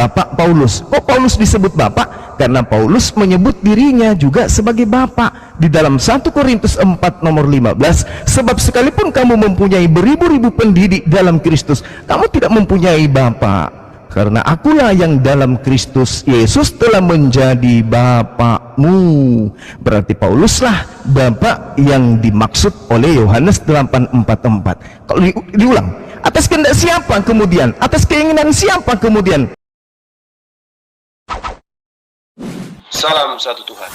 Bapak Paulus. Kok Paulus disebut Bapak? Karena Paulus menyebut dirinya juga sebagai Bapak di dalam 1 Korintus 4 nomor 15. Sebab sekalipun kamu mempunyai beribu-ribu pendidik dalam Kristus, kamu tidak mempunyai Bapak. Karena akulah yang dalam Kristus Yesus telah menjadi Bapakmu. Berarti Pauluslah Bapak yang dimaksud oleh Yohanes 8:44. Kalau diulang, atas kehendak siapa kemudian? Atas keinginan siapa kemudian? Salam satu Tuhan.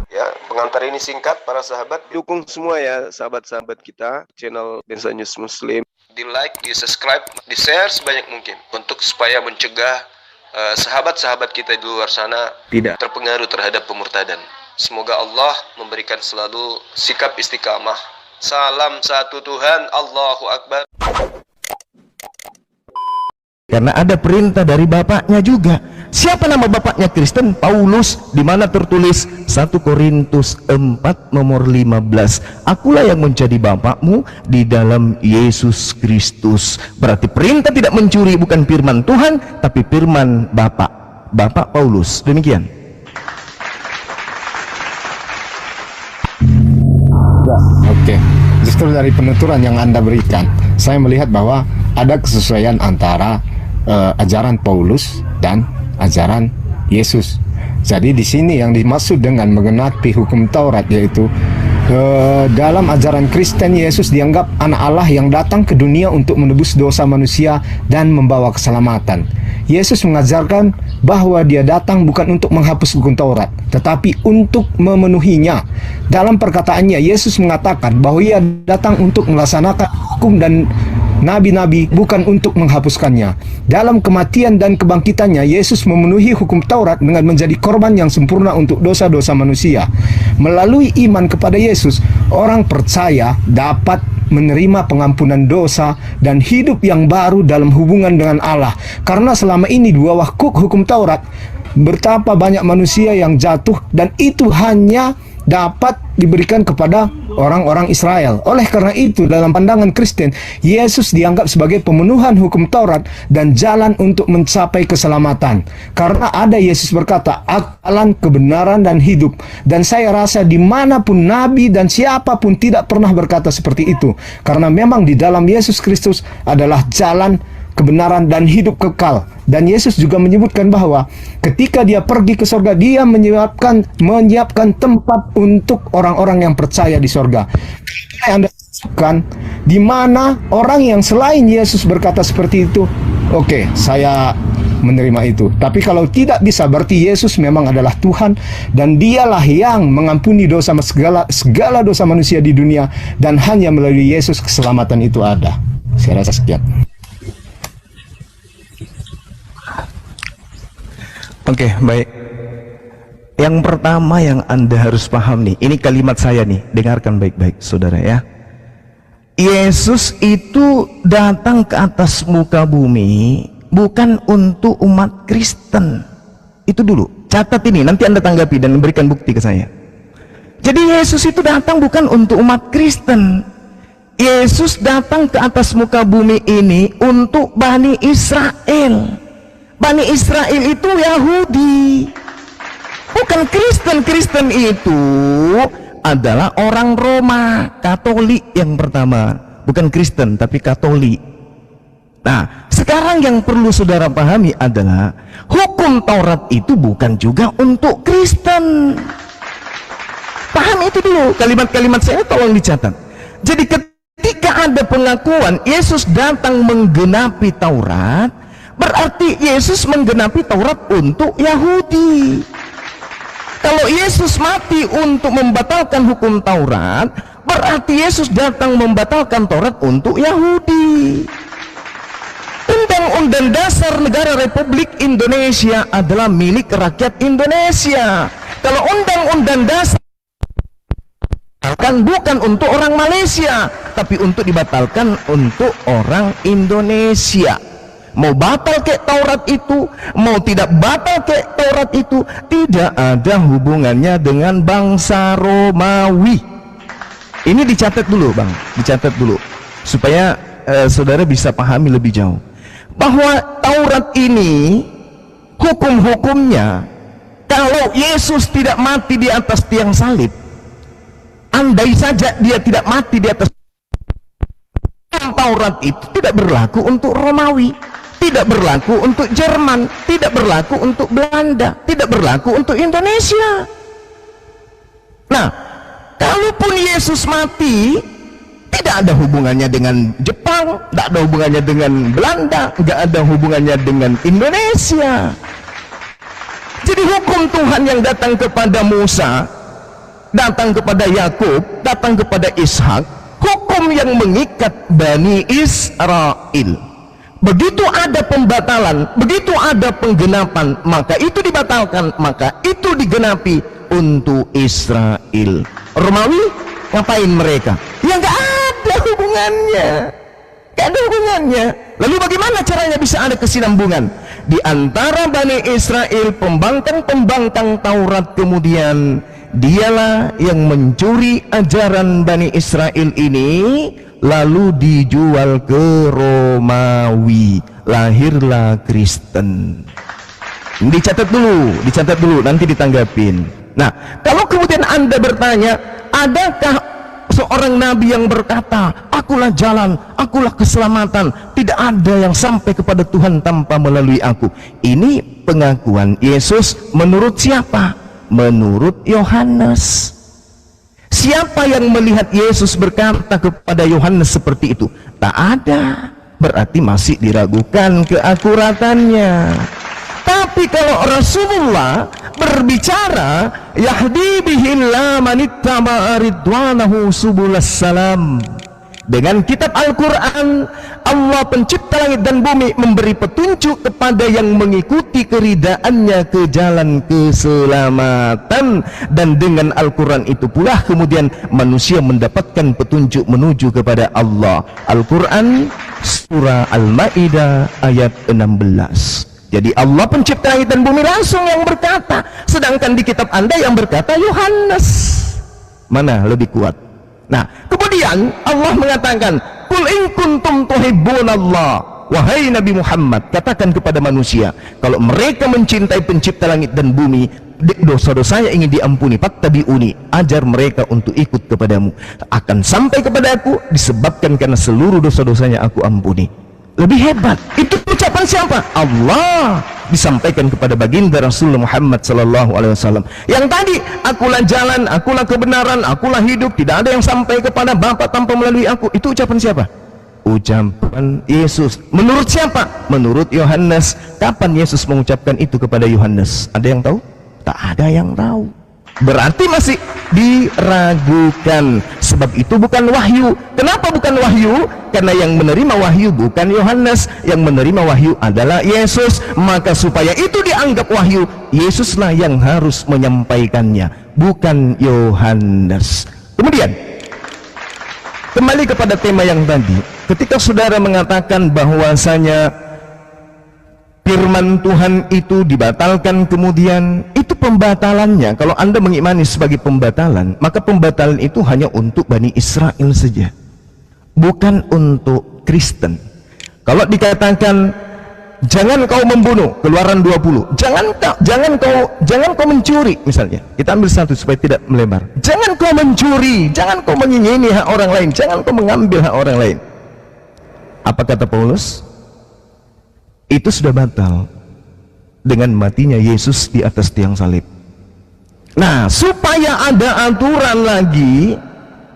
Ya, pengantar ini singkat para sahabat. Dukung semua ya sahabat-sahabat kita channel Bensa News Muslim. Di like, di subscribe, di share sebanyak mungkin untuk supaya mencegah sahabat-sahabat kita di luar sana tidak terpengaruh terhadap pemurtadan. Semoga Allah memberikan selalu sikap istiqamah. Salam satu Tuhan, Allahu Akbar. Karena ada perintah dari bapaknya juga. Siapa nama bapaknya Kristen? Paulus. Di mana tertulis 1 Korintus 4 nomor 15. Akulah yang menjadi bapakmu di dalam Yesus Kristus. Berarti perintah tidak mencuri bukan firman Tuhan, tapi firman Bapak. Bapak Paulus. Demikian. Oke, justru dari penuturan yang Anda berikan, saya melihat bahwa ada kesesuaian antara ajaran Paulus dan ajaran Yesus. Jadi di sini yang dimaksud dengan menggenapi hukum Taurat yaitu dalam ajaran Kristen, Yesus dianggap anak Allah yang datang ke dunia untuk menebus dosa manusia dan membawa keselamatan. Yesus mengajarkan bahwa dia datang bukan untuk menghapus hukum Taurat, tetapi untuk memenuhinya. Dalam perkataannya, Yesus mengatakan bahwa ia datang untuk melaksanakan hukum dan nabi-nabi, bukan untuk menghapuskannya. Dalam kematian dan kebangkitannya, Yesus memenuhi hukum Taurat dengan menjadi korban yang sempurna untuk dosa-dosa manusia. Melalui iman kepada Yesus, orang percaya dapat menerima pengampunan dosa dan hidup yang baru dalam hubungan dengan Allah. Karena selama ini di bawah hukum Taurat, betapa banyak manusia yang jatuh, dan itu hanya dapat diberikan kepada orang-orang Israel. Oleh karena itu, dalam pandangan Kristen, Yesus dianggap sebagai pemenuhan hukum Taurat dan jalan untuk mencapai keselamatan. Karena ada Yesus berkata, "Jalan, kebenaran, dan hidup." Dan saya rasa dimanapun Nabi dan siapapun tidak pernah berkata seperti itu. Karena memang di dalam Yesus Kristus adalah jalan, kebenaran, dan hidup kekal. Dan Yesus juga menyebutkan bahwa ketika dia pergi ke sorga, dia menyiapkan tempat untuk orang-orang yang percaya di sorga. Yang Anda sebutkan, di mana orang yang selain Yesus berkata seperti itu, oke, saya menerima itu. Tapi kalau tidak bisa, berarti Yesus memang adalah Tuhan, dan dialah yang mengampuni dosa segala dosa manusia di dunia, dan hanya melalui Yesus keselamatan itu ada. Saya rasa sekian. Oke, baik. Yang pertama yang Anda harus paham nih, ini kalimat saya nih, dengarkan baik-baik saudara ya. Yesus itu datang ke atas muka bumi bukan untuk umat Kristen. Itu dulu, catat ini, nanti Anda tanggapi dan memberikan bukti ke saya. Jadi Yesus itu datang bukan untuk umat Kristen. Yesus datang ke atas muka bumi ini untuk Bani Israel. Bani Israel itu Yahudi, bukan Kristen. Kristen itu adalah orang Roma, Katolik yang pertama, bukan Kristen tapi Katolik. Nah, sekarang yang perlu saudara pahami adalah hukum Taurat itu bukan juga untuk Kristen. Paham itu dulu, kalimat-kalimat saya tolong dicatat. Jadi ketika ada pengakuan Yesus datang menggenapi Taurat, berarti Yesus menggenapi Taurat untuk Yahudi. Kalau Yesus mati untuk membatalkan hukum Taurat, berarti Yesus datang membatalkan Taurat untuk Yahudi. Undang-undang dasar negara Republik Indonesia adalah milik rakyat Indonesia. Kalau undang-undang dasar bukan untuk orang Malaysia, tapi untuk dibatalkan untuk orang Indonesia. Mau batal kayak Taurat itu, mau tidak batal kayak Taurat itu, tidak ada hubungannya dengan bangsa Romawi. Ini dicatat dulu Bang, dicatat dulu supaya saudara bisa pahami lebih jauh bahwa Taurat ini hukum-hukumnya, kalau Yesus tidak mati di atas tiang salib, andai saja dia tidak mati di atas Taurat, itu tidak berlaku untuk Romawi, tidak berlaku untuk Jerman, tidak berlaku untuk Belanda, tidak berlaku untuk Indonesia. Nah, kalaupun Yesus mati, tidak ada hubungannya dengan Jepang, tidak ada hubungannya dengan Belanda, tidak ada hubungannya dengan Indonesia. Jadi hukum Tuhan yang datang kepada Musa, datang kepada Yakub, datang kepada Ishak, hukum yang mengikat Bani Israel. Begitu ada pembatalan, begitu ada penggenapan, maka itu dibatalkan, maka itu digenapi untuk Israel. Romawi ngapain mereka? Ya nggak ada hubungannya, nggak ada hubungannya. Lalu bagaimana caranya bisa ada kesinambungan di antara Bani Israel, pembangkang-pembangkang Taurat, kemudian dialah yang mencuri ajaran Bani Israel ini lalu dijual ke Romawi, lahirlah Kristen. Dicatat dulu, nanti ditanggapin. Nah, kalau kemudian Anda bertanya, adakah seorang nabi yang berkata, akulah jalan, akulah keselamatan, tidak ada yang sampai kepada Tuhan tanpa melalui aku? Ini pengakuan Yesus menurut siapa? Menurut Yohanes. Siapa yang melihat Yesus berkata kepada Yohanes seperti itu? Tak ada. Berarti masih diragukan keakuratannya. Tapi kalau Rasulullah berbicara, yahdi bihillah manittaba ridwanahu subulas salam, dengan kitab Al-Quran, Allah pencipta langit dan bumi memberi petunjuk kepada yang mengikuti keridaannya ke jalan keselamatan. Dan dengan Al-Quran itu pula kemudian manusia mendapatkan petunjuk menuju kepada Allah. Al-Quran surah Al-Ma'idah ayat 16. Jadi Allah pencipta langit dan bumi langsung yang berkata, sedangkan di kitab Anda yang berkata Yohanes. Mana lebih kuat? Nah, kemudian Allah mengatakan, "Qul in kuntum tuhibbunallah." Wahai Nabi Muhammad, katakan kepada manusia, kalau mereka mencintai pencipta langit dan bumi, dosa-dosanya ingin diampuni, fattabi'uni, ajar mereka untuk ikut kepadamu, akan sampai kepada aku disebabkan karena seluruh dosa-dosanya aku ampuni. Lebih hebat, itu ucapan siapa? Allah, disampaikan kepada baginda Rasulullah Muhammad sallallahu alaihi wasallam. Yang tadi, akulah jalan, akulah kebenaran, akulah hidup, tidak ada yang sampai kepada Bapa tanpa melalui aku. Itu ucapan siapa? Ucapan Yesus. Menurut siapa? Menurut Yohanes. Kapan Yesus mengucapkan itu kepada Yohanes? Ada yang tahu? Tak ada yang tahu. Berarti masih diragukan. Sebab itu bukan wahyu. Kenapa bukan wahyu? Karena yang menerima wahyu bukan Yohanes, yang menerima wahyu adalah Yesus. Maka supaya itu dianggap wahyu, Yesuslah yang harus menyampaikannya, bukan Yohanes. Kemudian kembali kepada tema yang tadi, ketika saudara mengatakan bahwasanya firman Tuhan itu dibatalkan, kemudian itu pembatalannya, kalau Anda mengimani sebagai pembatalan, maka pembatalan itu hanya untuk Bani Israel saja, bukan untuk Kristen. Kalau dikatakan jangan kau membunuh, Keluaran 20, jangan kau mencuri, misalnya kita ambil satu supaya tidak melebar, jangan kau mencuri, jangan kau menyinyini hak orang lain, jangan kau mengambil hak orang lain. Apa kata Paulus? Itu sudah batal dengan matinya Yesus di atas tiang salib. Nah, supaya ada aturan lagi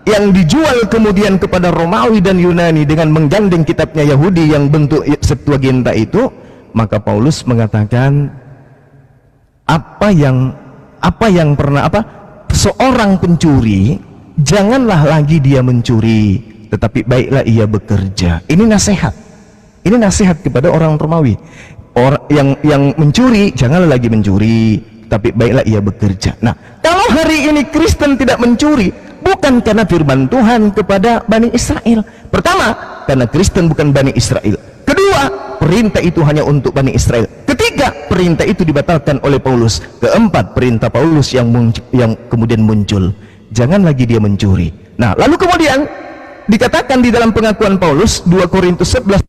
yang dijual kemudian kepada Romawi dan Yunani dengan menggandeng kitabnya Yahudi yang bentuk Septuaginta itu, maka Paulus mengatakan apa yang pernah seorang pencuri, janganlah lagi dia mencuri, tetapi baiklah ia bekerja. Ini nasihat. Ini nasihat kepada orang Romawi. Orang yang mencuri, janganlah lagi mencuri, tapi baiklah ia bekerja. Nah, kalau hari ini Kristen tidak mencuri, bukan karena firman Tuhan kepada Bani Israel. Pertama, karena Kristen bukan Bani Israel. Kedua, perintah itu hanya untuk Bani Israel. Ketiga, perintah itu dibatalkan oleh Paulus. Keempat, perintah Paulus yang kemudian muncul, jangan lagi dia mencuri. Nah, lalu kemudian dikatakan di dalam pengakuan Paulus 2 Korintus 11,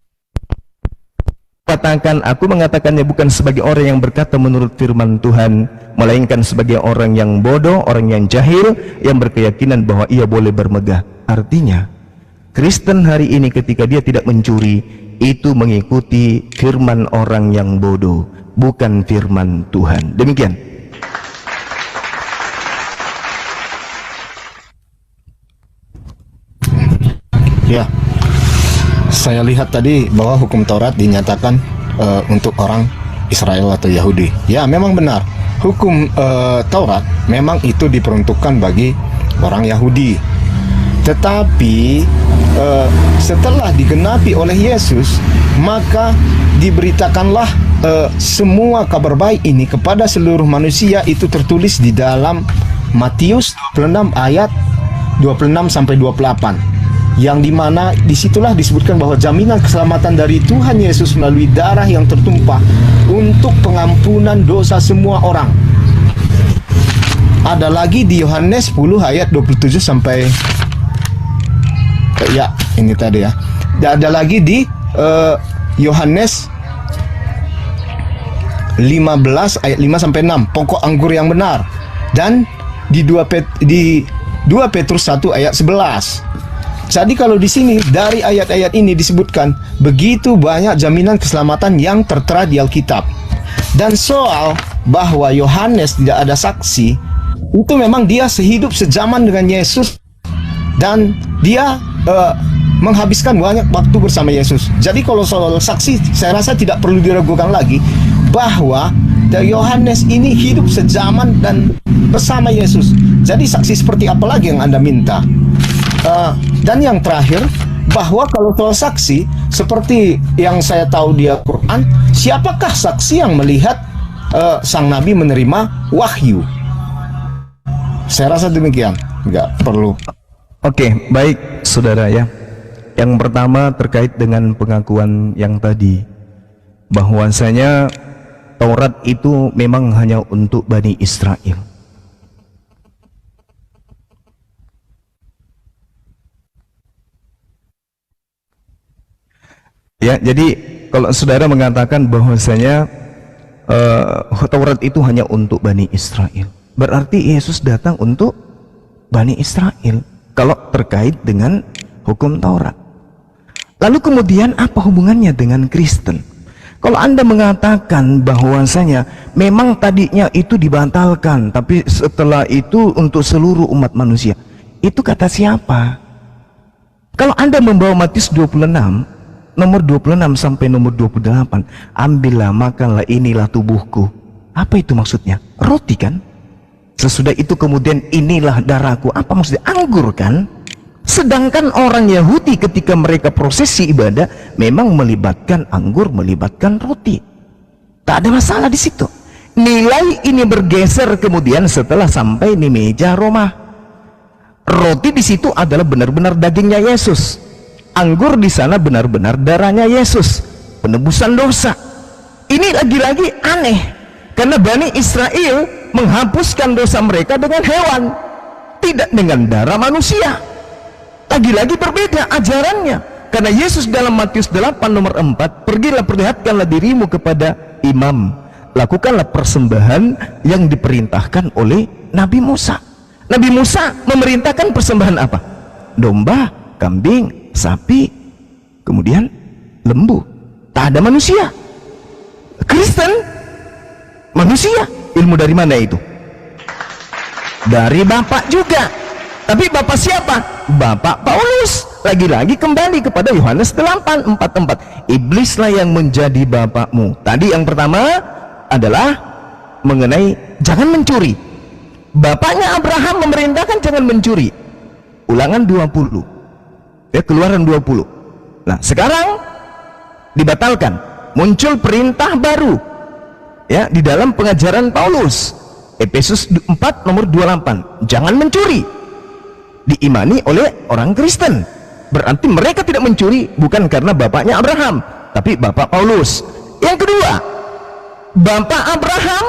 katakan, aku mengatakannya bukan sebagai orang yang berkata menurut firman Tuhan, melainkan sebagai orang yang bodoh, orang yang jahil, yang berkeyakinan bahwa ia boleh bermegah. Artinya, Kristen hari ini ketika dia tidak mencuri, itu mengikuti firman orang yang bodoh, bukan firman Tuhan. Demikian. Ya, saya lihat tadi bahwa hukum Taurat dinyatakan untuk orang Israel atau Yahudi. Ya, memang benar. Hukum Taurat memang itu diperuntukkan bagi orang Yahudi. Tetapi setelah digenapi oleh Yesus, maka diberitakanlah semua kabar baik ini kepada seluruh manusia. Itu tertulis di dalam Matius 26 ayat 26 sampai 28. Yang dimana disitulah disebutkan bahwa jaminan keselamatan dari Tuhan Yesus melalui darah yang tertumpah untuk pengampunan dosa semua orang. Ada lagi di Yohanes 10 ayat 27 sampai ya ini tadi ya. Ada lagi di Yohanes 15 ayat 5 sampai 6, pokok anggur yang benar. Dan di 2 Petrus 1 ayat 11. Jadi kalau di sini dari ayat-ayat ini disebutkan begitu banyak jaminan keselamatan yang tertera di Alkitab. Dan soal bahwa Yohanes tidak ada saksi, itu memang dia sehidup sejaman dengan Yesus dan dia menghabiskan banyak waktu bersama Yesus. Jadi kalau soal saksi, saya rasa tidak perlu diragukan lagi bahwa Yohanes ini hidup sejaman dan bersama Yesus. Jadi saksi seperti apa lagi yang Anda minta? Dan yang terakhir, bahwa kalau soal saksi, seperti yang saya tahu di Al-Quran, siapakah saksi yang melihat sang Nabi menerima wahyu? Saya rasa demikian, nggak perlu. Oke, baik saudara ya. Yang pertama terkait dengan pengakuan yang tadi, bahwasanya Taurat itu memang hanya untuk Bani Israel. Ya, jadi kalau saudara mengatakan bahwasanya Taurat itu hanya untuk Bani Israel, berarti Yesus datang untuk Bani Israel kalau terkait dengan hukum Taurat. Lalu kemudian apa hubungannya dengan Kristen? Kalau Anda mengatakan bahwasanya memang tadinya itu dibatalkan, tapi setelah itu untuk seluruh umat manusia, itu kata siapa? Kalau Anda membawa Matius 26 nomor 26 sampai nomor 28, ambillah makanlah, inilah tubuhku. Apa itu maksudnya? Roti kan? Sesudah itu kemudian inilah darahku. Apa maksudnya? Anggur kan? Sedangkan orang Yahudi ketika mereka prosesi ibadah memang melibatkan anggur, melibatkan roti. Tak ada masalah di situ. Nilai ini bergeser kemudian setelah sampai di meja Roma. Roti di situ adalah benar-benar dagingnya Yesus. Anggur di sana benar-benar darahnya Yesus, penebusan dosa. Ini lagi-lagi aneh, karena Bani Israel menghapuskan dosa mereka dengan hewan, tidak dengan darah manusia. Lagi-lagi berbeda ajarannya, karena Yesus dalam Matius 8 nomor 4, pergilah perlihatkanlah dirimu kepada imam, lakukanlah persembahan yang diperintahkan oleh Nabi Musa. Nabi Musa memerintahkan persembahan apa? Domba, kambing, sapi, kemudian lembu. Tak ada manusia. Kristen manusia. Ilmu dari mana itu? Dari Bapak juga. Tapi Bapak siapa? Bapak Paulus. Lagi-lagi kembali kepada Yohanes 8:44. Iblislah yang menjadi bapakmu. Tadi yang pertama adalah mengenai jangan mencuri. Bapaknya Abraham memerintahkan jangan mencuri. Ulangan 20. Ya, Keluaran 20. Nah, sekarang dibatalkan, muncul perintah baru ya di dalam pengajaran Paulus. Efesus 4 nomor 28, jangan mencuri. Diimani oleh orang Kristen. Berarti mereka tidak mencuri bukan karena bapaknya Abraham, tapi Bapak Paulus. Yang kedua, Bapak Abraham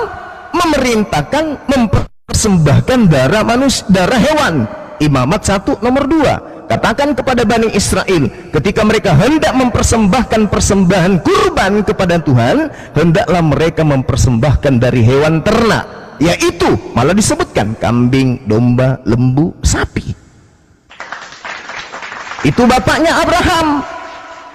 memerintahkan mempersembahkan darah hewan. Imamat 1 nomor 2. Katakan kepada Bani Israel, ketika mereka hendak mempersembahkan persembahan kurban kepada Tuhan, hendaklah mereka mempersembahkan dari hewan ternak, yaitu malah disebutkan kambing, domba, lembu, sapi. Itu bapaknya Abraham.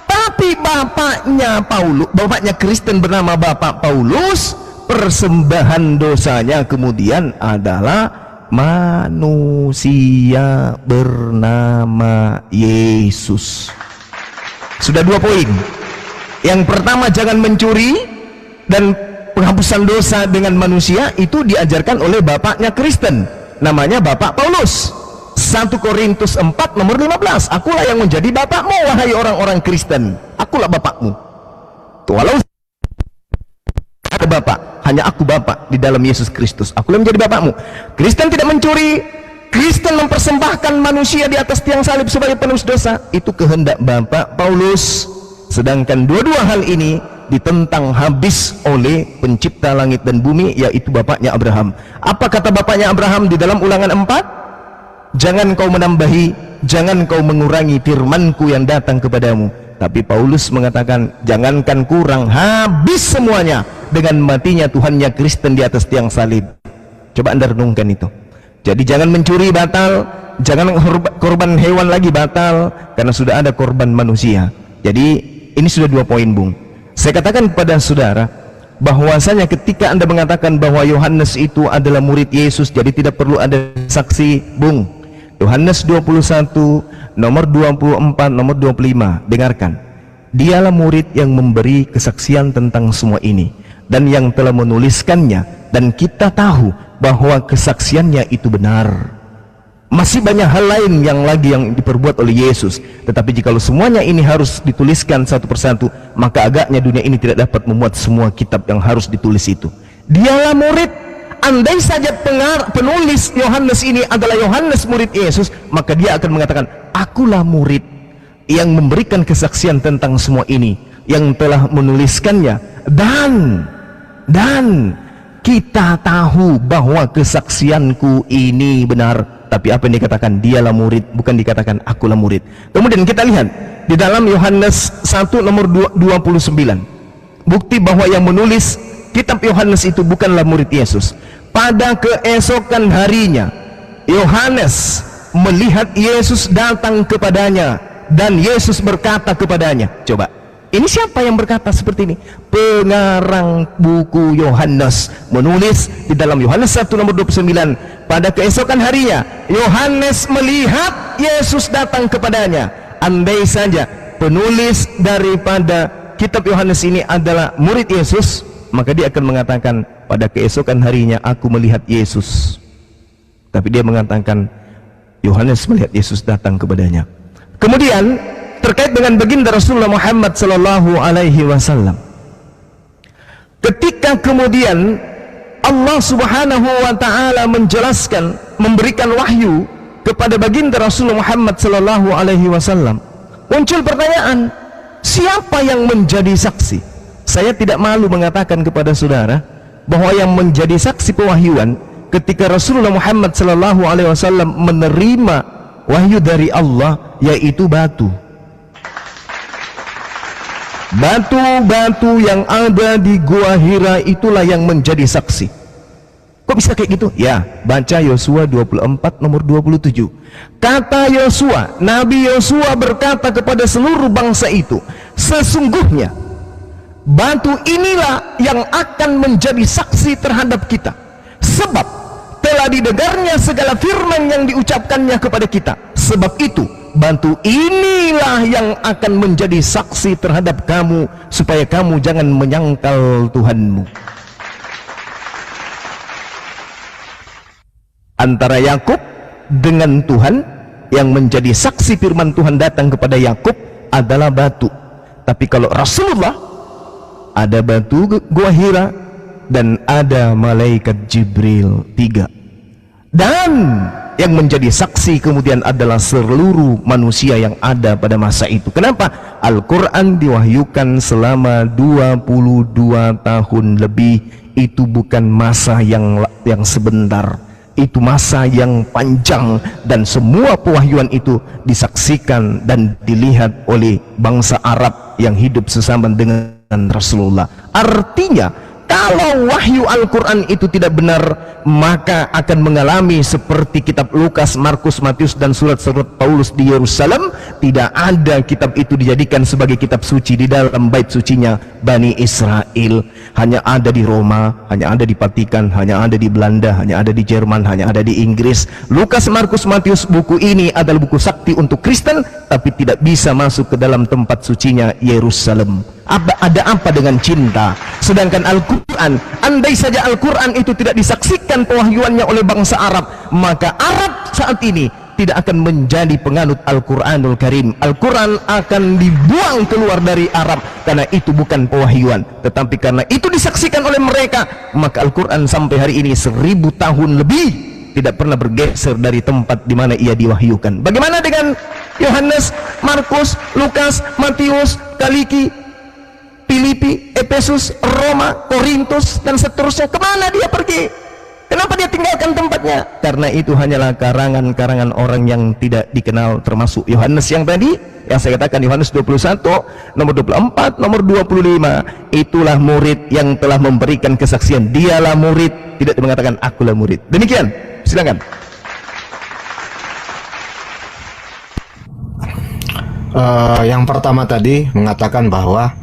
Tapi bapaknya Kristen bernama Bapak Paulus, persembahan dosanya kemudian adalah manusia bernama Yesus. Sudah 2 poin. Yang pertama, jangan mencuri, dan penghapusan dosa dengan manusia itu diajarkan oleh bapaknya Kristen, namanya Bapak Paulus. 1 Korintus 4 nomor 15, akulah yang menjadi bapakmu wahai orang-orang Kristen, akulah bapakmu. Walau ada bapak, hanya aku bapak di dalam Yesus Kristus, akulah yang menjadi bapakmu. Kristen tidak mencuri, Kristen mempersembahkan manusia di atas tiang salib sebagai penebus dosa, itu kehendak Bapak Paulus. Sedangkan dua-dua hal ini ditentang habis oleh pencipta langit dan bumi, yaitu bapaknya Abraham. Apa kata bapaknya Abraham di dalam Ulangan 4? Jangan kau menambahi, jangan kau mengurangi firmanku yang datang kepadamu. Tapi Paulus mengatakan, jangankan kurang, habis semuanya dengan matinya Tuhannya Kristen di atas tiang salib. Coba Anda renungkan itu. Jadi jangan mencuri batal, jangan korban hewan lagi batal, karena sudah ada korban manusia. Jadi ini sudah 2 poin, Bung. Saya katakan kepada saudara bahwasanya ketika Anda mengatakan bahwa Yohanes itu adalah murid Yesus, jadi tidak perlu ada saksi, Bung. Yohanes 21 nomor 24 nomor 25, dengarkan. Dialah murid yang memberi kesaksian tentang semua ini dan yang telah menuliskannya, dan kita tahu bahwa kesaksiannya itu benar. Masih banyak hal lain yang diperbuat oleh Yesus, tetapi jika semuanya ini harus dituliskan satu persatu, maka agaknya dunia ini tidak dapat memuat semua kitab yang harus ditulis itu. Dialah murid. Andai saja penulis Yohanes ini adalah Yohanes murid Yesus, maka dia akan mengatakan, akulah murid yang memberikan kesaksian tentang semua ini, yang telah menuliskannya, dan kita tahu bahwa kesaksianku ini benar. Tapi apa yang dikatakan? Dialah murid, bukan dikatakan akulah murid. Kemudian kita lihat di dalam Yohanes 1 nomor 29, bukti bahwa yang menulis kitab Yohanes itu bukanlah murid Yesus. Pada keesokan harinya, Yohanes melihat Yesus datang kepadanya, dan Yesus berkata kepadanya. Coba, ini siapa yang berkata seperti ini? Pengarang buku Yohanes menulis di dalam Yohanes 1 nomor 29, pada keesokan harinya Yohanes melihat Yesus datang kepadanya. Andai saja penulis daripada kitab Yohanes ini adalah murid Yesus, maka dia akan mengatakan, pada keesokan harinya aku melihat Yesus. Tapi dia mengatakan Yohanes melihat Yesus datang kepadanya. Kemudian terkait dengan baginda Rasulullah Muhammad sallallahu alaihi wasallam, ketika kemudian Allah subhanahu wa ta'ala menjelaskan, memberikan wahyu kepada baginda Rasulullah Muhammad sallallahu alaihi wasallam, muncul pertanyaan, siapa yang menjadi saksi? Saya tidak malu mengatakan kepada saudara bahwa yang menjadi saksi pewahyuan ketika Rasulullah Muhammad sallallahu alaihi wasallam menerima wahyu dari Allah, yaitu batu. Batu-batu yang ada di Gua Hira itulah yang menjadi saksi. Kok bisa kayak gitu? Ya, baca Yosua 24 nomor 27. Kata Yosua, Nabi Yosua berkata kepada seluruh bangsa itu, sesungguhnya batu inilah yang akan menjadi saksi terhadap kita, sebab telah didengarnya segala firman yang diucapkannya kepada kita. Sebab itu batu inilah yang akan menjadi saksi terhadap kamu, supaya kamu jangan menyangkal Tuhanmu. Antara Yakub dengan Tuhan, yang menjadi saksi firman Tuhan datang kepada Yakub adalah batu. Tapi kalau Rasulullah, ada batu Gua Hira dan ada malaikat Jibril 3. Dan yang menjadi saksi kemudian adalah seluruh manusia yang ada pada masa itu. Kenapa? Al-Quran diwahyukan selama 22 tahun lebih. Itu bukan masa yang sebentar, itu masa yang panjang, dan semua pewahyuan itu disaksikan dan dilihat oleh bangsa Arab yang hidup sesama dengan Rasulullah. Artinya kalau wahyu Al-Quran itu tidak benar, maka akan mengalami seperti kitab Lukas, Markus, Matius, dan surat-surat Paulus di Yerusalem. Tidak ada kitab itu dijadikan sebagai kitab suci di dalam bait sucinya Bani Israel. Hanya ada di Roma, hanya ada di Vatikan, hanya ada di Belanda, hanya ada di Jerman, hanya ada di Inggris. Lukas, Markus, Matius, buku ini adalah buku sakti untuk Kristen, tapi tidak bisa masuk ke dalam tempat sucinya Yerusalem. Ada apa dengan cinta? Sedangkan Al-Quran, andai saja Al-Quran itu tidak disaksikan pewahyuannya oleh bangsa Arab, maka Arab saat ini tidak akan menjadi penganut Al-Quranul Karim. Al-Quran akan dibuang keluar dari Arab karena itu bukan pewahyuan. Tetapi karena itu disaksikan oleh mereka, maka Al-Quran sampai hari ini 1000 tahun lebih tidak pernah bergeser dari tempat di mana ia diwahyukan. Bagaimana dengan Yohanes, Markus, Lukas, Matius, Kaliki, Filipi, Efesus, Roma, Korintus, dan seterusnya? Kemana dia pergi? Kenapa dia tinggalkan tempatnya? Karena itu hanyalah karangan-karangan orang yang tidak dikenal, termasuk Yohanes yang tadi, yang saya katakan Yohanes 21, nomor 24, nomor 25. Itulah murid yang telah memberikan kesaksian. Dialah murid, tidak mengatakan akulah murid. Demikian, silakan. Yang pertama tadi mengatakan bahwa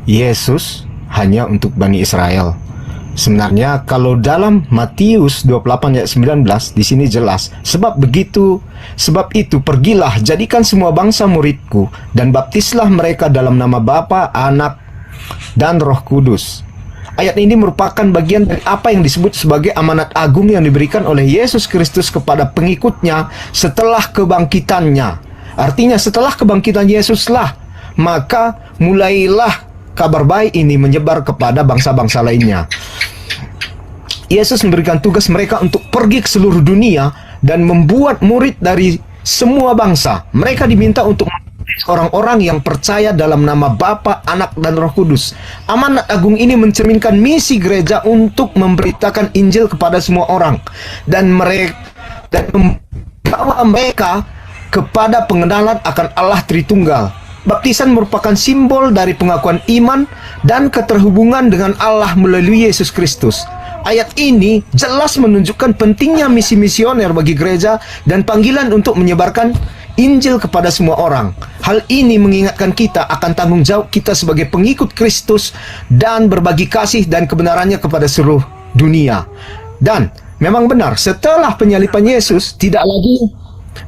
Yesus hanya untuk Bani Israel. Sebenarnya kalau dalam Matius 28 ayat 19 di sini jelas, sebab itu pergilah, jadikan semua bangsa muridku, dan baptislah mereka dalam nama Bapa, Anak, dan Roh Kudus. Ayat ini merupakan bagian dari apa yang disebut sebagai amanat agung yang diberikan oleh Yesus Kristus kepada pengikutnya setelah kebangkitannya. Artinya setelah kebangkitan Yesuslah maka mulailah kabar baik ini menyebar kepada bangsa-bangsa lainnya. Yesus memberikan tugas mereka untuk pergi ke seluruh dunia dan membuat murid dari semua bangsa. Mereka diminta untuk orang-orang yang percaya dalam nama Bapa, Anak, dan Roh Kudus. Amanat agung ini mencerminkan misi gereja untuk memberitakan Injil kepada semua orang dan membawa mereka kepada pengenalan akan Allah Tritunggal. Baptisan merupakan simbol dari pengakuan iman dan keterhubungan dengan Allah melalui Yesus Kristus. Ayat ini jelas menunjukkan pentingnya misi misioner bagi gereja dan panggilan untuk menyebarkan Injil kepada semua orang. Hal ini mengingatkan kita akan tanggung jawab kita sebagai pengikut Kristus dan berbagi kasih dan kebenarannya kepada seluruh dunia. Dan memang benar, setelah penyaliban Yesus tidak lagi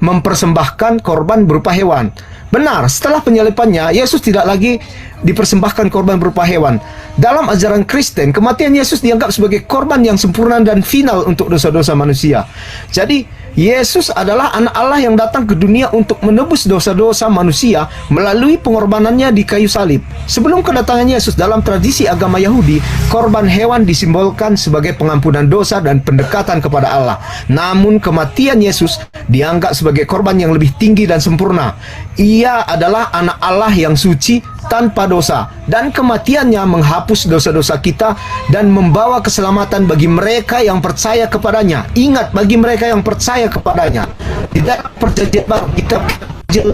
mempersembahkan korban berupa hewan. Benar, setelah penyalibannya Yesus tidak lagi dipersembahkan korban berupa hewan. Dalam ajaran Kristen, kematian Yesus dianggap sebagai korban yang sempurna dan final untuk dosa-dosa manusia. Jadi Yesus adalah anak Allah yang datang ke dunia untuk menebus dosa-dosa manusia melalui pengorbanannya di kayu salib. Sebelum kedatangan Yesus, dalam tradisi agama Yahudi, korban hewan disimbolkan sebagai pengampunan dosa dan pendekatan kepada Allah. Namun kematian Yesus dianggap sebagai korban yang lebih tinggi dan sempurna. Ia adalah anak Allah yang suci tanpa dosa, dan kematiannya menghapus dosa-dosa kita dan membawa keselamatan bagi mereka yang percaya kepadanya. Ingat, bagi mereka yang percaya kepadanya. Di dalam perjanjian baru, kitab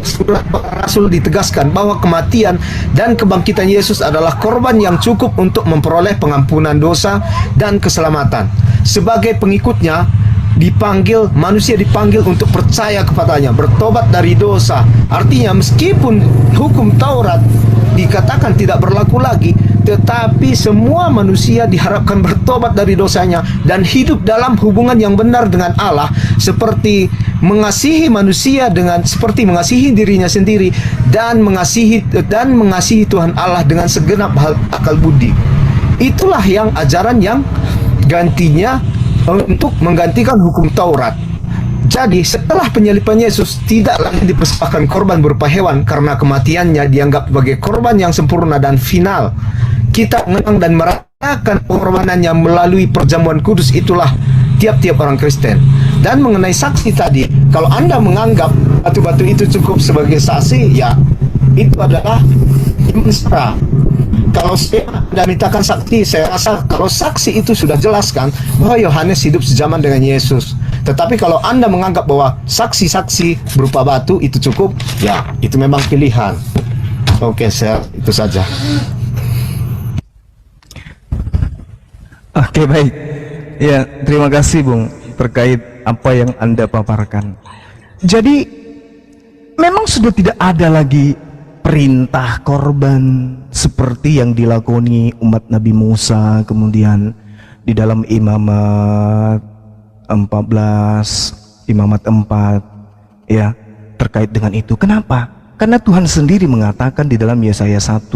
surat Rasul ditegaskan bahwa kematian dan kebangkitan Yesus adalah korban yang cukup untuk memperoleh pengampunan dosa dan keselamatan. Sebagai pengikutnya, manusia dipanggil untuk percaya kepadanya, bertobat dari dosa. Artinya meskipun hukum Taurat dikatakan tidak berlaku lagi, tetapi semua manusia diharapkan bertobat dari dosanya dan hidup dalam hubungan yang benar dengan Allah, seperti mengasihi manusia seperti mengasihi dirinya sendiri, dan mengasihi Tuhan Allah dengan segenap akal budi. Itulah yang ajaran yang gantinya untuk menggantikan hukum Taurat. Jadi setelah penyaliban Yesus tidak lagi dipersembahkan korban berupa hewan karena kematiannya dianggap sebagai korban yang sempurna dan final. Kita mengenang dan merayakan pengorbanannya melalui perjamuan kudus. Itulah tiap-tiap orang Kristen. Dan mengenai saksi tadi, kalau Anda menganggap batu-batu itu cukup sebagai saksi, ya itu adalah iman Sarah. Kalau Anda mintakan saksi, saya rasa kalau saksi itu sudah jelaskan bahwa Yohanes hidup sejaman dengan Yesus. Tetapi kalau Anda menganggap bahwa saksi-saksi berupa batu itu cukup, ya itu memang pilihan. Oke, saya itu saja. Oke, baik. Ya, terima kasih Bung terkait apa yang Anda paparkan. Jadi memang sudah tidak ada lagi perintah korban seperti yang dilakoni umat Nabi Musa, kemudian di dalam Imamat 14, Imamat 4, ya, terkait dengan itu. Kenapa? Karena Tuhan sendiri mengatakan di dalam Yesaya 1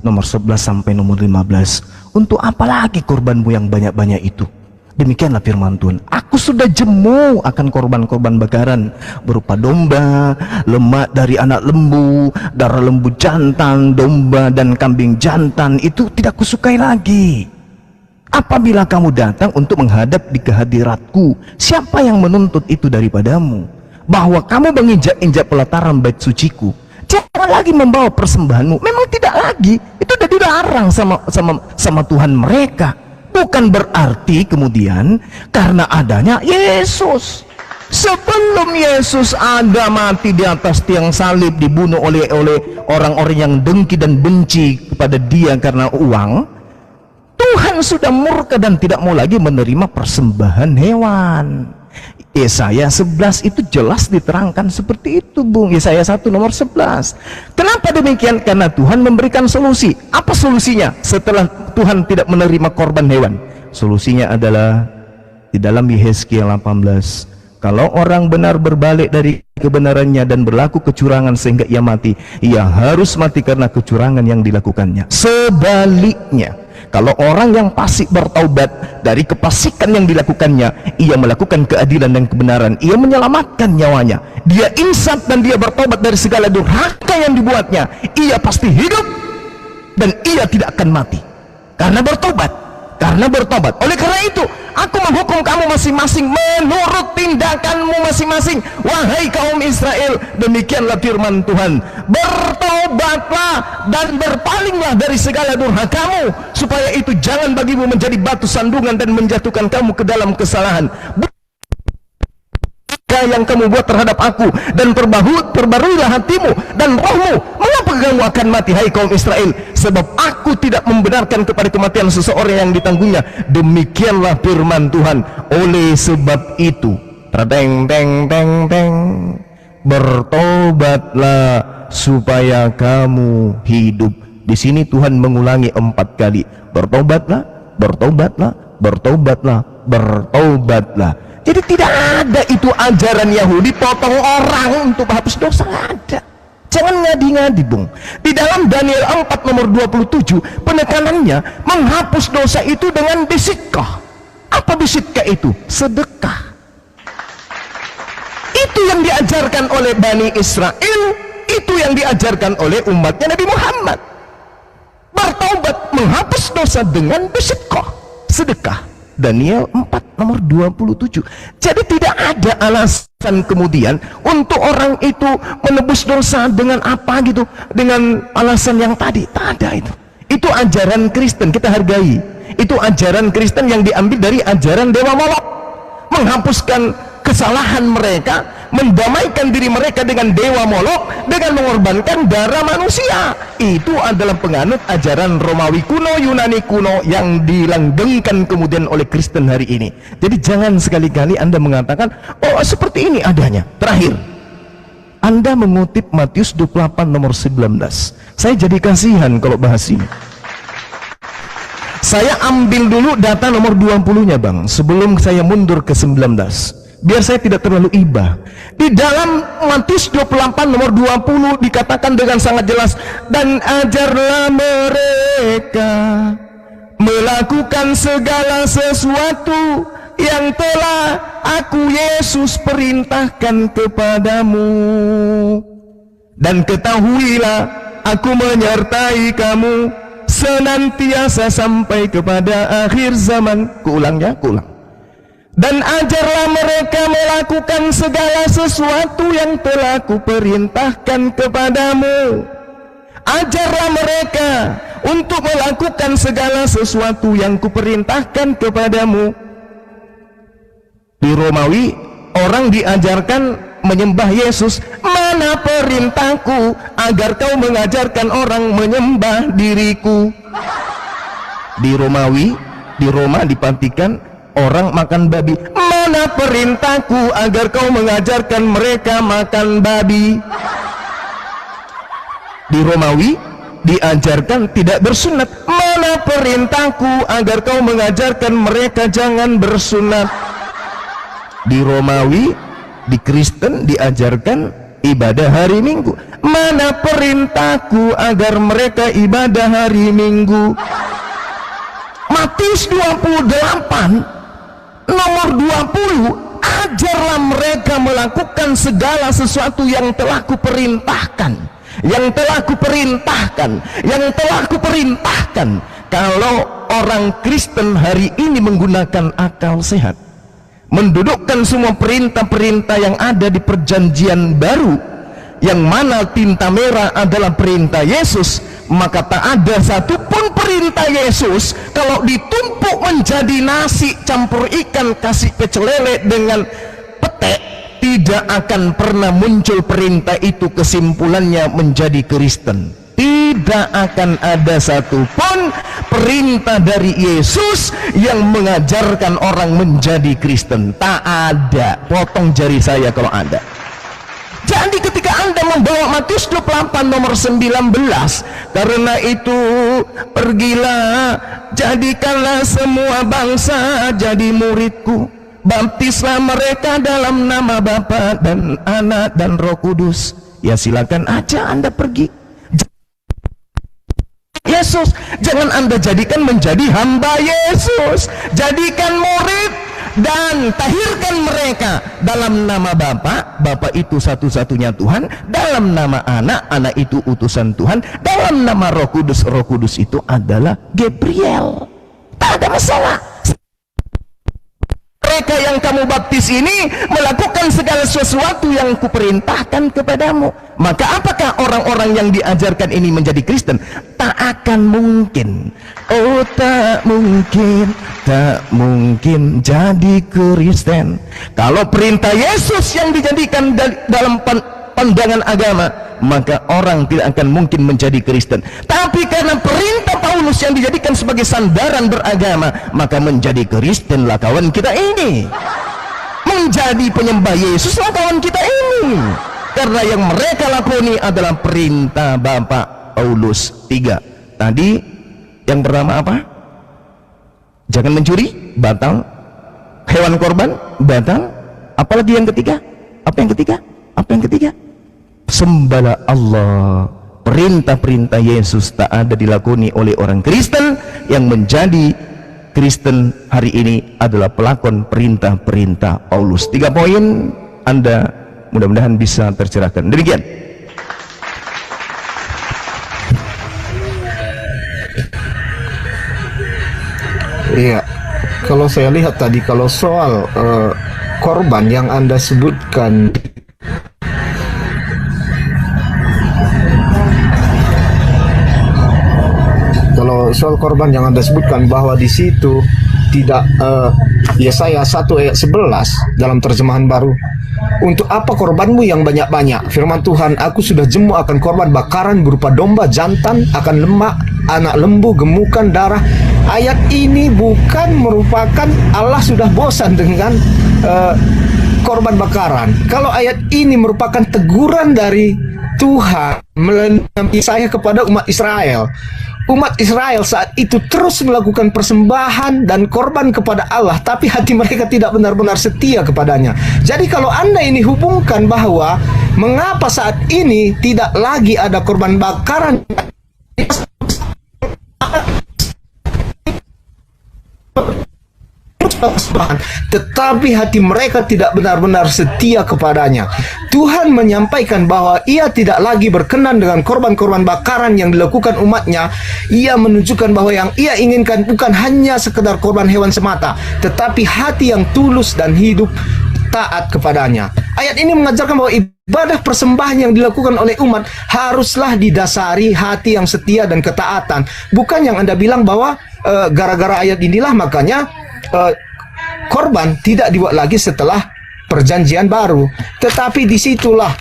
nomor 11 sampai nomor 15, untuk apa lagi korbanmu yang banyak-banyak itu? Demikianlah firman Tuhan. Aku sudah jemu akan korban-korban bakaran berupa domba, lemak dari anak lembu, darah lembu jantan, domba dan kambing jantan, itu tidak kusukai lagi. Apabila kamu datang untuk menghadap di kehadiratku, siapa yang menuntut itu daripadamu? Bahwa kamu menginjak-injak pelataran bait suciku, jangan lagi membawa persembahanmu. Memang tidak lagi, itu sudah dilarang sama Tuhan mereka. Bukan berarti kemudian karena adanya Yesus, sebelum Yesus ada mati di atas tiang salib, dibunuh oleh orang-orang yang dengki dan benci kepada dia karena uang, Tuhan sudah murka dan tidak mau lagi menerima persembahan hewan. Yesaya 11 itu jelas diterangkan seperti itu, Bung. Yesaya 1 nomor 11. Kenapa demikian? Karena Tuhan memberikan solusi. Apa solusinya setelah Tuhan tidak menerima korban hewan? Solusinya adalah di dalam Yehezkiel 18. Kalau orang benar berbalik dari kebenarannya dan berlaku kecurangan sehingga ia mati, ia harus mati karena kecurangan yang dilakukannya. Sebaliknya, kalau orang yang fasik bertaubat dari kefasikan yang dilakukannya, ia melakukan keadilan dan kebenaran, ia menyelamatkan nyawanya, dia insaf dan dia bertaubat dari segala durhaka yang dibuatnya, ia pasti hidup dan ia tidak akan mati karena bertobat. Oleh karena itu, aku menghukum kamu masing-masing menurut tindakanmu masing-masing. Wahai kaum Israel, demikianlah firman Tuhan, bertobatlah dan berpalinglah dari segala durhakamu, supaya itu jangan bagimu menjadi batu sandungan dan menjatuhkan kamu ke dalam kesalahan yang kamu buat terhadap aku, dan perbaruilah hatimu dan rohmu. Mengapa kamu akan mati, hai kaum Israel? Sebab aku tidak membenarkan kepada kematian seseorang yang ditanggungnya. Demikianlah firman Tuhan. Oleh sebab itu, bertobatlah supaya kamu hidup. Di sini Tuhan mengulangi 4 kali. Bertobatlah, bertobatlah, bertobatlah, bertobatlah. Jadi tidak ada itu ajaran Yahudi potong orang untuk hapus dosa, nggak ada. Jangan ngadi-ngadi, Bung. Di dalam Daniel 4 nomor 27, penekanannya menghapus dosa itu dengan bisitkah. Apa bisitkah itu? Sedekah. Itu yang diajarkan oleh Bani Israel, itu yang diajarkan oleh umatnya Nabi Muhammad. Bertobat, menghapus dosa dengan bisitkah, sedekah. Daniel 4 nomor 27. Jadi tidak ada alasan kemudian untuk orang itu menebus dosa dengan apa gitu, dengan alasan yang tadi. Tak ada itu. Itu ajaran Kristen, kita hargai. Itu ajaran Kristen yang diambil dari ajaran Dewa Molok, menghapuskan kesalahan mereka, mendamaikan diri mereka dengan Dewa Molok dengan mengorbankan darah manusia. Itu adalah penganut ajaran Romawi kuno, Yunani kuno yang dilanggengkan kemudian oleh Kristen hari ini. Jadi jangan sekali-kali Anda mengatakan, oh seperti ini adanya. Terakhir, Anda mengutip Matius 28 nomor 19. Saya jadi kasihan kalau bahas ini. Saya ambil dulu data nomor 20-nya, Bang, sebelum saya mundur ke 19. Biar saya tidak terlalu ibah. Di dalam Matius 28 nomor 20 dikatakan dengan sangat jelas, dan ajarlah mereka melakukan segala sesuatu yang telah aku Yesus perintahkan kepadamu, dan ketahuilah aku menyertai kamu senantiasa sampai kepada akhir zaman. Kuulang ya, kuulang. Dan ajarlah mereka melakukan segala sesuatu yang telah kuperintahkan kepadamu. Ajarlah mereka untuk melakukan segala sesuatu yang kuperintahkan kepadamu. Di Romawi, orang diajarkan menyembah Yesus. Mana perintahku agar kau mengajarkan orang menyembah diriku? Di Romawi, di Roma dipatikan orang makan babi. Mana perintahku agar kau mengajarkan mereka makan babi? Di Romawi diajarkan tidak bersunat. Mana perintahku agar kau mengajarkan mereka jangan bersunat? Di Romawi, di Kristen diajarkan ibadah hari Minggu. Mana perintahku agar mereka ibadah hari Minggu? Matius 28 nomor 20, ajarlah mereka melakukan segala sesuatu yang telah kuperintahkan, yang telah kuperintahkan, yang telah kuperintahkan. Kalau orang Kristen hari ini menggunakan akal sehat, mendudukkan semua perintah-perintah yang ada di perjanjian baru, yang mana tinta merah adalah perintah Yesus, maka tak ada satupun perintah Yesus kalau ditumpuk menjadi nasi campur ikan kasih pecel lele dengan pete, tidak akan pernah muncul perintah itu kesimpulannya menjadi Kristen. Tidak akan ada satupun perintah dari Yesus yang mengajarkan orang menjadi Kristen. Tak ada. Potong jari saya kalau ada. Jadi ketika Anda membawa Matius 28 nomor 19, karena itu pergilah, jadikanlah semua bangsa jadi muridku, baptislah mereka dalam nama Bapa dan Anak dan Roh Kudus. Ya silakan aja Anda pergi. Yesus, jangan Anda jadikan menjadi hamba Yesus. Jadikan murid dan tahirkan mereka dalam nama Bapa. Bapa itu satu-satunya Tuhan. Dalam nama Anak, Anak itu utusan Tuhan. Dalam nama Roh Kudus, Roh Kudus itu adalah Gabriel. Tak ada masalah. Mereka yang kamu baptis ini melakukan segala sesuatu yang kuperintahkan kepadamu. Maka apakah orang-orang yang diajarkan ini menjadi Kristen? Tak akan mungkin. Oh, tak mungkin, tak mungkin jadi Kristen kalau perintah Yesus yang dijadikan dalam pandangan agama, maka orang tidak akan mungkin menjadi Kristen. Tapi karena perintah Paulus yang dijadikan sebagai sandaran beragama, maka menjadi Kristen lah kawan kita ini. Menjadi penyembah Yesus lah kawan kita ini. Karena yang mereka lakoni adalah perintah Bapak. Paulus 3. Tadi yang pertama apa? Jangan mencuri, batal. Hewan korban, batal. Apalagi yang ketiga? Apa yang ketiga? Apa yang ketiga? Sembahlah Allah. Perintah-perintah Yesus tak ada dilakoni oleh orang Kristen. Yang menjadi Kristen hari ini adalah pelakon perintah-perintah Paulus. 3 poin Anda mudah-mudahan bisa tercerahkan. Demikian. Iya, kalau saya lihat tadi, kalau soal korban yang Anda sebutkan, kalau soal korban yang Anda sebutkan bahwa di situ tidak Yesaya 1 ayat 11 dalam terjemahan baru, untuk apa korbanmu yang banyak-banyak? Firman Tuhan, aku sudah jemu akan korban bakaran berupa domba jantan, akan lemak, anak lembu, gemukan, darah. Ayat ini bukan merupakan Allah sudah bosan dengan korban bakaran. Kalau ayat ini merupakan teguran dari Tuhan melalui saya kepada umat Israel. Umat Israel saat itu terus melakukan persembahan dan korban kepada Allah, tapi hati mereka tidak benar-benar setia kepadanya. Jadi kalau Anda ini hubungkan bahwa mengapa saat ini tidak lagi ada korban bakaran, tetapi hati mereka tidak benar-benar setia kepadanya. Tuhan menyampaikan bahwa Ia tidak lagi berkenan dengan korban-korban bakaran yang dilakukan umatnya. Ia menunjukkan bahwa yang Ia inginkan bukan hanya sekedar korban hewan semata, tetapi hati yang tulus dan hidup taat kepadanya. Ayat ini mengajarkan bahwa ibadah persembahan yang dilakukan oleh umat haruslah didasari hati yang setia dan ketaatan. Bukan yang Anda bilang bahwa gara-gara ayat inilah makanya korban tidak dibuat lagi setelah perjanjian baru. Tetapi disitulah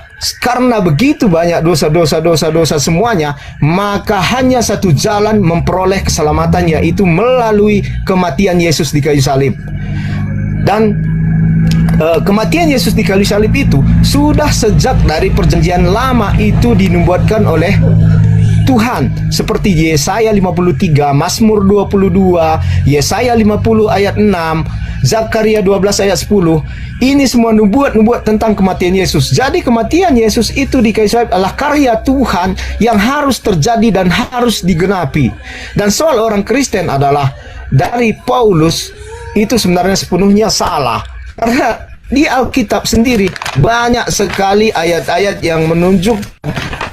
karena begitu banyak dosa semuanya, maka hanya satu jalan memperoleh keselamatan, yaitu melalui kematian Yesus di kayu salib. Dan kematian Yesus di kayu salib itu sudah sejak dari perjanjian lama itu dinubuatkan oleh Tuhan, seperti Yesaya 53, Mazmur 22, Yesaya 50 ayat 6, Zakaria 12 ayat 10. Ini semua nubuat tentang kematian Yesus. Jadi kematian Yesus itu di kayu salib adalah karya Tuhan yang harus terjadi dan harus digenapi. Dan soal orang Kristen adalah dari Paulus itu sebenarnya sepenuhnya salah. Karena di Alkitab sendiri banyak sekali ayat-ayat yang menunjukkan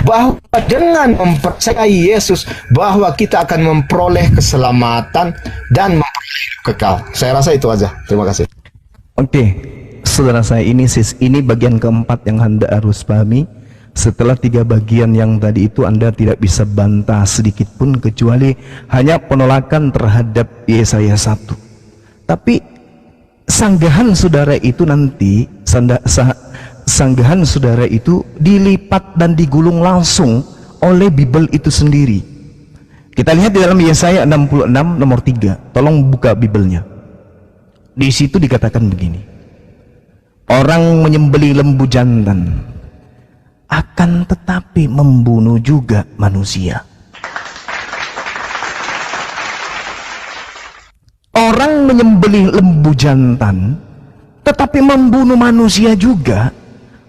bahwa dengan mempercayai Yesus bahwa kita akan memperoleh keselamatan dan memperoleh hidup kekal. Saya rasa itu aja. Terima kasih. Oke, saudara saya, ini bagian keempat yang Anda harus pahami. Setelah 3 bagian yang tadi itu, Anda tidak bisa bantah sedikit pun kecuali hanya penolakan terhadap Yesaya 1. Tapi sanggahan saudara itu nanti sanggahan saudara itu dilipat dan digulung langsung oleh Bible itu sendiri. Kita lihat di dalam Yesaya 66 nomor 3. Tolong buka Bible-nya. Di situ dikatakan begini: orang menyembelih lembu jantan akan tetapi membunuh juga manusia. Orang menyembelih lembu jantan tetapi membunuh manusia juga.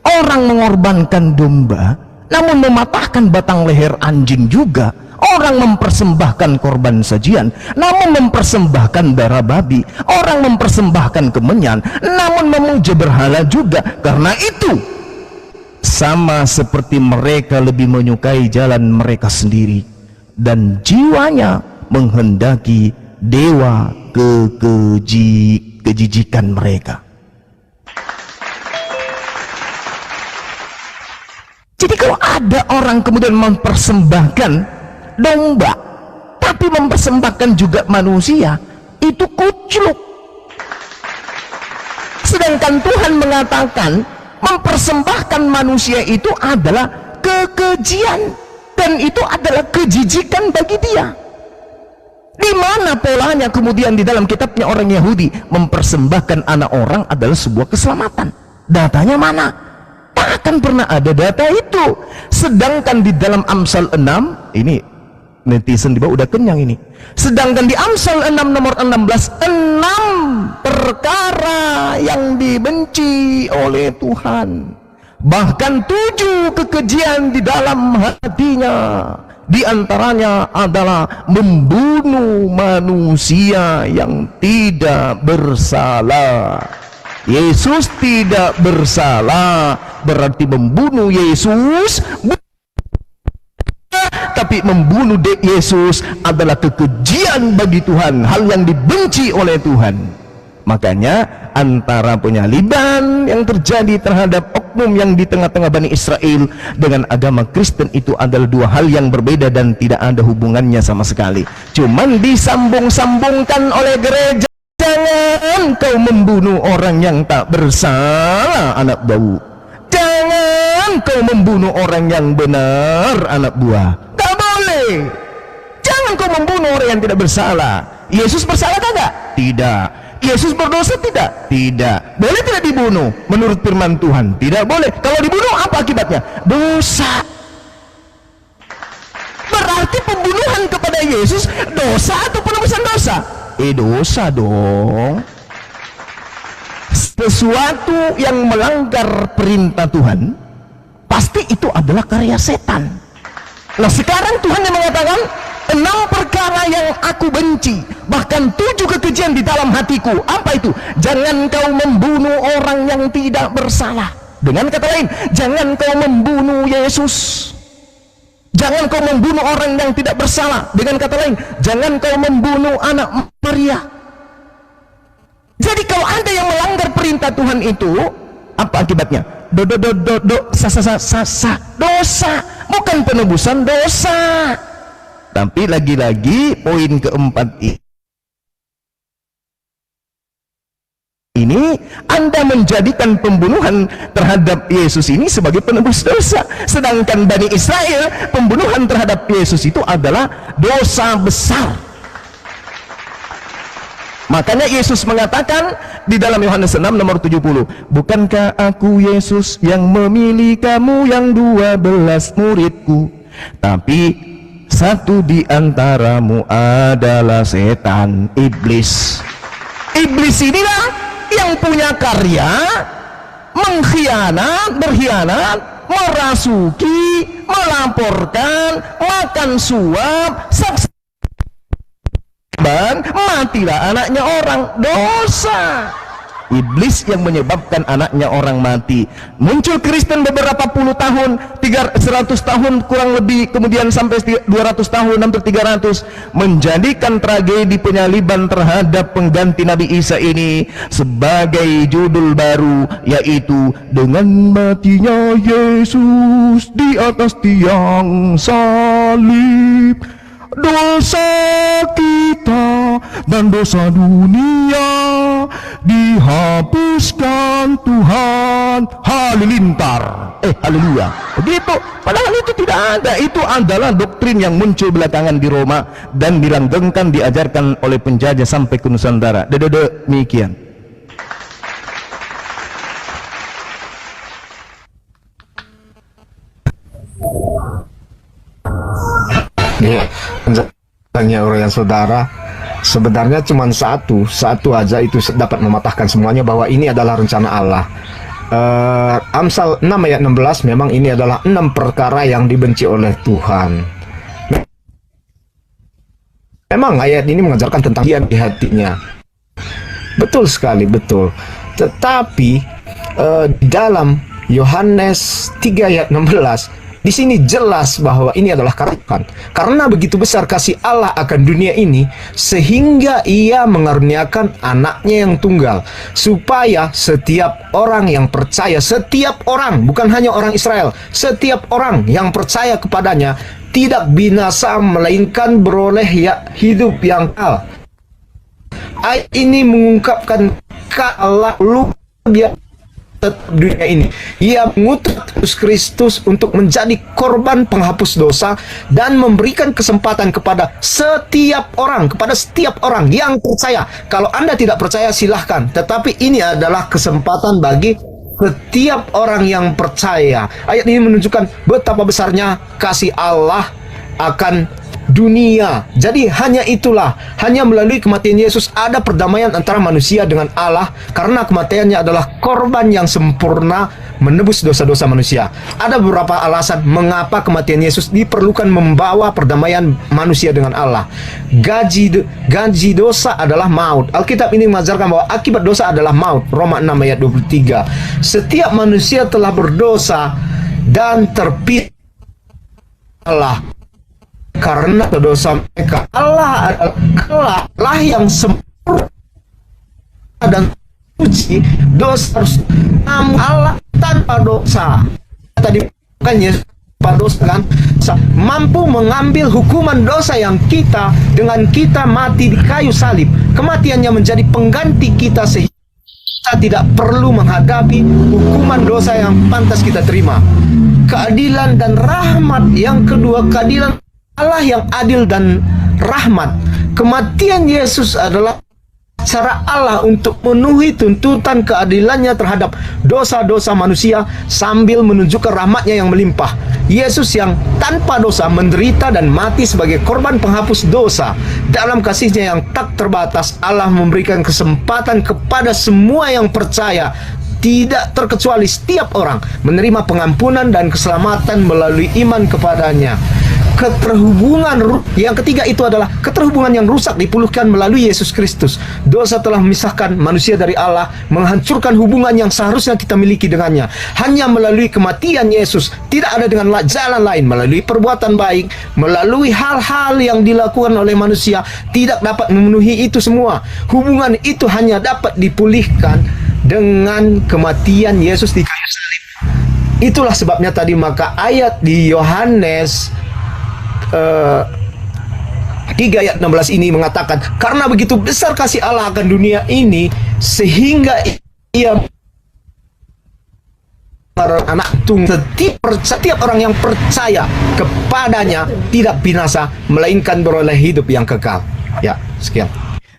Orang mengorbankan domba namun mematahkan batang leher anjing juga. Orang mempersembahkan korban sajian namun mempersembahkan darah babi. Orang mempersembahkan kemenyan namun memuja berhala juga. Karena itu sama seperti mereka lebih menyukai jalan mereka sendiri, dan jiwanya menghendaki dewa kejijikan mereka. Jadi kalau ada orang kemudian mempersembahkan domba tapi mempersembahkan juga manusia, itu kucluk. Sedangkan Tuhan mengatakan mempersembahkan manusia itu adalah kekejian, dan itu adalah kejijikan bagi dia. Di mana polanya kemudian di dalam kitabnya orang Yahudi mempersembahkan anak orang adalah sebuah keselamatan? Datanya mana? Tak akan pernah ada data itu. Sedangkan di dalam Amsal 6, ini netizen di bawah udah kenyang ini. Sedangkan di Amsal 6 nomor 16, 6 perkara yang dibenci oleh Tuhan, bahkan 7 kekejian di dalam hatinya. Di antaranya adalah membunuh manusia yang tidak bersalah. Yesus tidak bersalah, berarti membunuh Yesus, tapi membunuh Yesus adalah kekejian bagi Tuhan, hal yang dibenci oleh Tuhan. Makanya antara penyaliban yang terjadi terhadap oknum yang di tengah-tengah Bani Israel dengan agama Kristen itu adalah 2 hal yang berbeda dan tidak ada hubungannya sama sekali. Cuman disambung-sambungkan oleh gereja. Jangan kau membunuh orang yang tak bersalah, anak bau. Jangan kau membunuh orang yang benar, anak buah. Gak boleh. Jangan kau membunuh orang yang tidak bersalah. Yesus bersalah kagak? Tidak. Yesus berdosa tidak? Tidak. Boleh tidak dibunuh? Menurut firman Tuhan, tidak boleh. Kalau dibunuh apa akibatnya? Dosa. Berarti pembunuhan kepada Yesus dosa atau penebusan dosa? Dosa dong. Sesuatu yang melanggar perintah Tuhan pasti itu adalah karya setan. Nah sekarang Tuhan yang mengatakan 6 perkara yang aku benci, bahkan 7 kekejian di dalam hatiku. Apa itu? Jangan kau membunuh orang yang tidak bersalah. Dengan kata lain, jangan kau membunuh Yesus. Jangan kau membunuh orang yang tidak bersalah. Dengan kata lain, jangan kau membunuh anak Maria. Jadi kalau ada yang melanggar perintah Tuhan itu, apa akibatnya? Dosa, bukan penebusan dosa. Tapi lagi-lagi poin keempat ini, Anda menjadikan pembunuhan terhadap Yesus ini sebagai penebus dosa, sedangkan Bani Israel, pembunuhan terhadap Yesus itu adalah dosa besar. Makanya Yesus mengatakan di dalam Yohanes 6 nomor 70, bukankah aku Yesus yang memilih kamu yang 12 muridku, tapi satu di antaramu adalah setan, iblis. Iblis inilah yang punya karya berkhianat, merasuki, melaporkan, makan suap, matilah anaknya orang. Dosa. Iblis yang menyebabkan anaknya orang mati. Muncul Kristen beberapa puluh tahun, 100 tahun kurang lebih, kemudian sampai 200 tahun, hampir 300, menjadikan tragedi penyaliban terhadap pengganti Nabi Isa ini sebagai judul baru, yaitu dengan matinya Yesus di atas tiang salib, dosa kita dan dosa dunia dihapuskan Tuhan. Halilintar, haleluya. Begitu. Padahal itu tidak ada. Itu adalah doktrin yang muncul belakangan di Roma dan dilanggengkan, diajarkan oleh penjajah sampai ke Nusantara. Demikian. Ya, penjelasannya orang saudara sebenarnya cuma satu aja itu dapat mematahkan semuanya, bahwa ini adalah rencana Allah. Amsal 6 ayat 16, memang ini adalah 6 perkara yang dibenci oleh Tuhan. Memang ayat ini mengajarkan tentang dia di hatinya. Betul sekali, betul. Tetapi di dalam Yohanes 3 ayat 16, di sini jelas bahwa ini adalah karena begitu besar kasih Allah akan dunia ini, sehingga ia mengaruniakan anaknya yang tunggal, supaya setiap orang yang percaya, setiap orang, bukan hanya orang Israel, setiap orang yang percaya kepadanya tidak binasa, melainkan beroleh hidup yang kekal. Ayat ini mengungkapkan Allah luar biasa dunia ini. Ia mengutus Kristus untuk menjadi korban penghapus dosa dan memberikan kesempatan kepada setiap orang yang percaya. Kalau Anda tidak percaya silahkan, tetapi ini adalah kesempatan bagi setiap orang yang percaya. Ayat ini menunjukkan betapa besarnya kasih Allah akan dunia. Jadi hanya melalui kematian Yesus ada perdamaian antara manusia dengan Allah, karena kematiannya adalah korban yang sempurna menebus dosa-dosa manusia. Ada beberapa alasan mengapa kematian Yesus diperlukan membawa perdamaian manusia dengan Allah. Gaji dosa adalah maut. Alkitab ini mengajarkan bahwa akibat dosa adalah maut. Roma 6 ayat 23. Setiap manusia telah berdosa dan terpisah Allah karena dosa mereka. Allah adalah yang sempurna dan suci. Dosa harus Allah tanpa dosa. Tadi kan Yesus tanpa dosa kan, mampu mengambil hukuman dosa yang kita dengan kita mati di kayu salib. Kematiannya menjadi pengganti kita sehingga kita tidak perlu menghadapi hukuman dosa yang pantas kita terima. Keadilan dan rahmat yang kedua, keadilan Allah yang adil dan rahmat. Kematian Yesus adalah cara Allah untuk memenuhi tuntutan keadilannya terhadap dosa-dosa manusia sambil menunjukkan rahmatnya yang melimpah. Yesus yang tanpa dosa menderita dan mati sebagai korban penghapus dosa. Dalam kasih-Nya yang tak terbatas, Allah memberikan kesempatan kepada semua yang percaya, tidak terkecuali setiap orang, menerima pengampunan dan keselamatan melalui iman kepadanya. Yang ketiga itu adalah keterhubungan yang rusak dipulihkan melalui Yesus Kristus. Dosa telah memisahkan manusia dari Allah, menghancurkan hubungan yang seharusnya kita miliki dengannya. Hanya melalui kematian Yesus, tidak ada dengan jalan lain, melalui perbuatan baik, melalui hal-hal yang dilakukan oleh manusia, tidak dapat memenuhi itu semua. Hubungan itu hanya dapat dipulihkan dengan kematian Yesus di kayu salib. Itulah sebabnya tadi maka ayat di Yohanes 3 ayat 16 ini mengatakan, karena begitu besar kasih Allah akan dunia ini sehingga ia anak tunggal, setiap orang yang percaya kepadanya tidak binasa melainkan beroleh hidup yang kekal. Ya, sekian.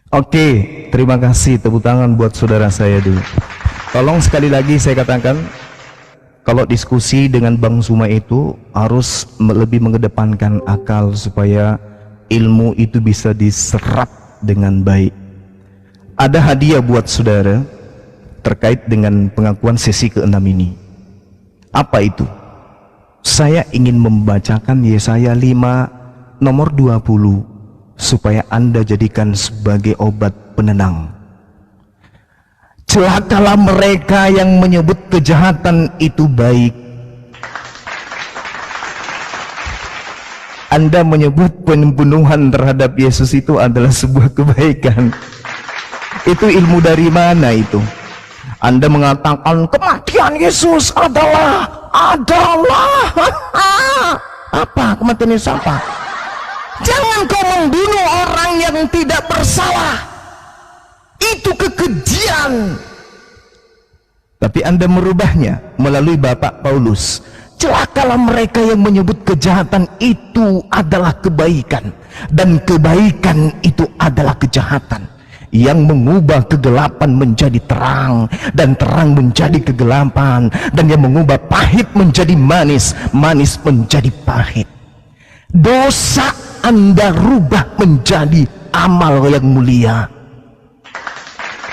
Oke, terima kasih, tepuk tangan buat saudara saya dulu. Tolong sekali lagi saya katakan, kalau diskusi dengan Bang Suma itu harus lebih mengedepankan akal supaya ilmu itu bisa diserap dengan baik. Ada hadiah buat saudara terkait dengan pengakuan sesi ke-6 ini. Apa itu? Saya ingin membacakan Yesaya 5 nomor 20 supaya Anda jadikan sebagai obat penenang. Celakalah mereka yang menyebut kejahatan itu baik. Anda menyebut pembunuhan terhadap Yesus itu adalah sebuah kebaikan. Itu ilmu dari mana itu? Anda mengatakan kematian Yesus adalah apa? Kematian Yesus apa? Jangan kau membunuh orang yang tidak bersalah. Itu kekejian. Tapi Anda merubahnya melalui Bapak Paulus. Celakalah mereka yang menyebut kejahatan itu adalah kebaikan, dan kebaikan itu adalah kejahatan, yang mengubah kegelapan menjadi terang dan terang menjadi kegelapan, dan yang mengubah pahit menjadi manis, manis menjadi pahit. Dosa Anda rubah menjadi amal yang mulia.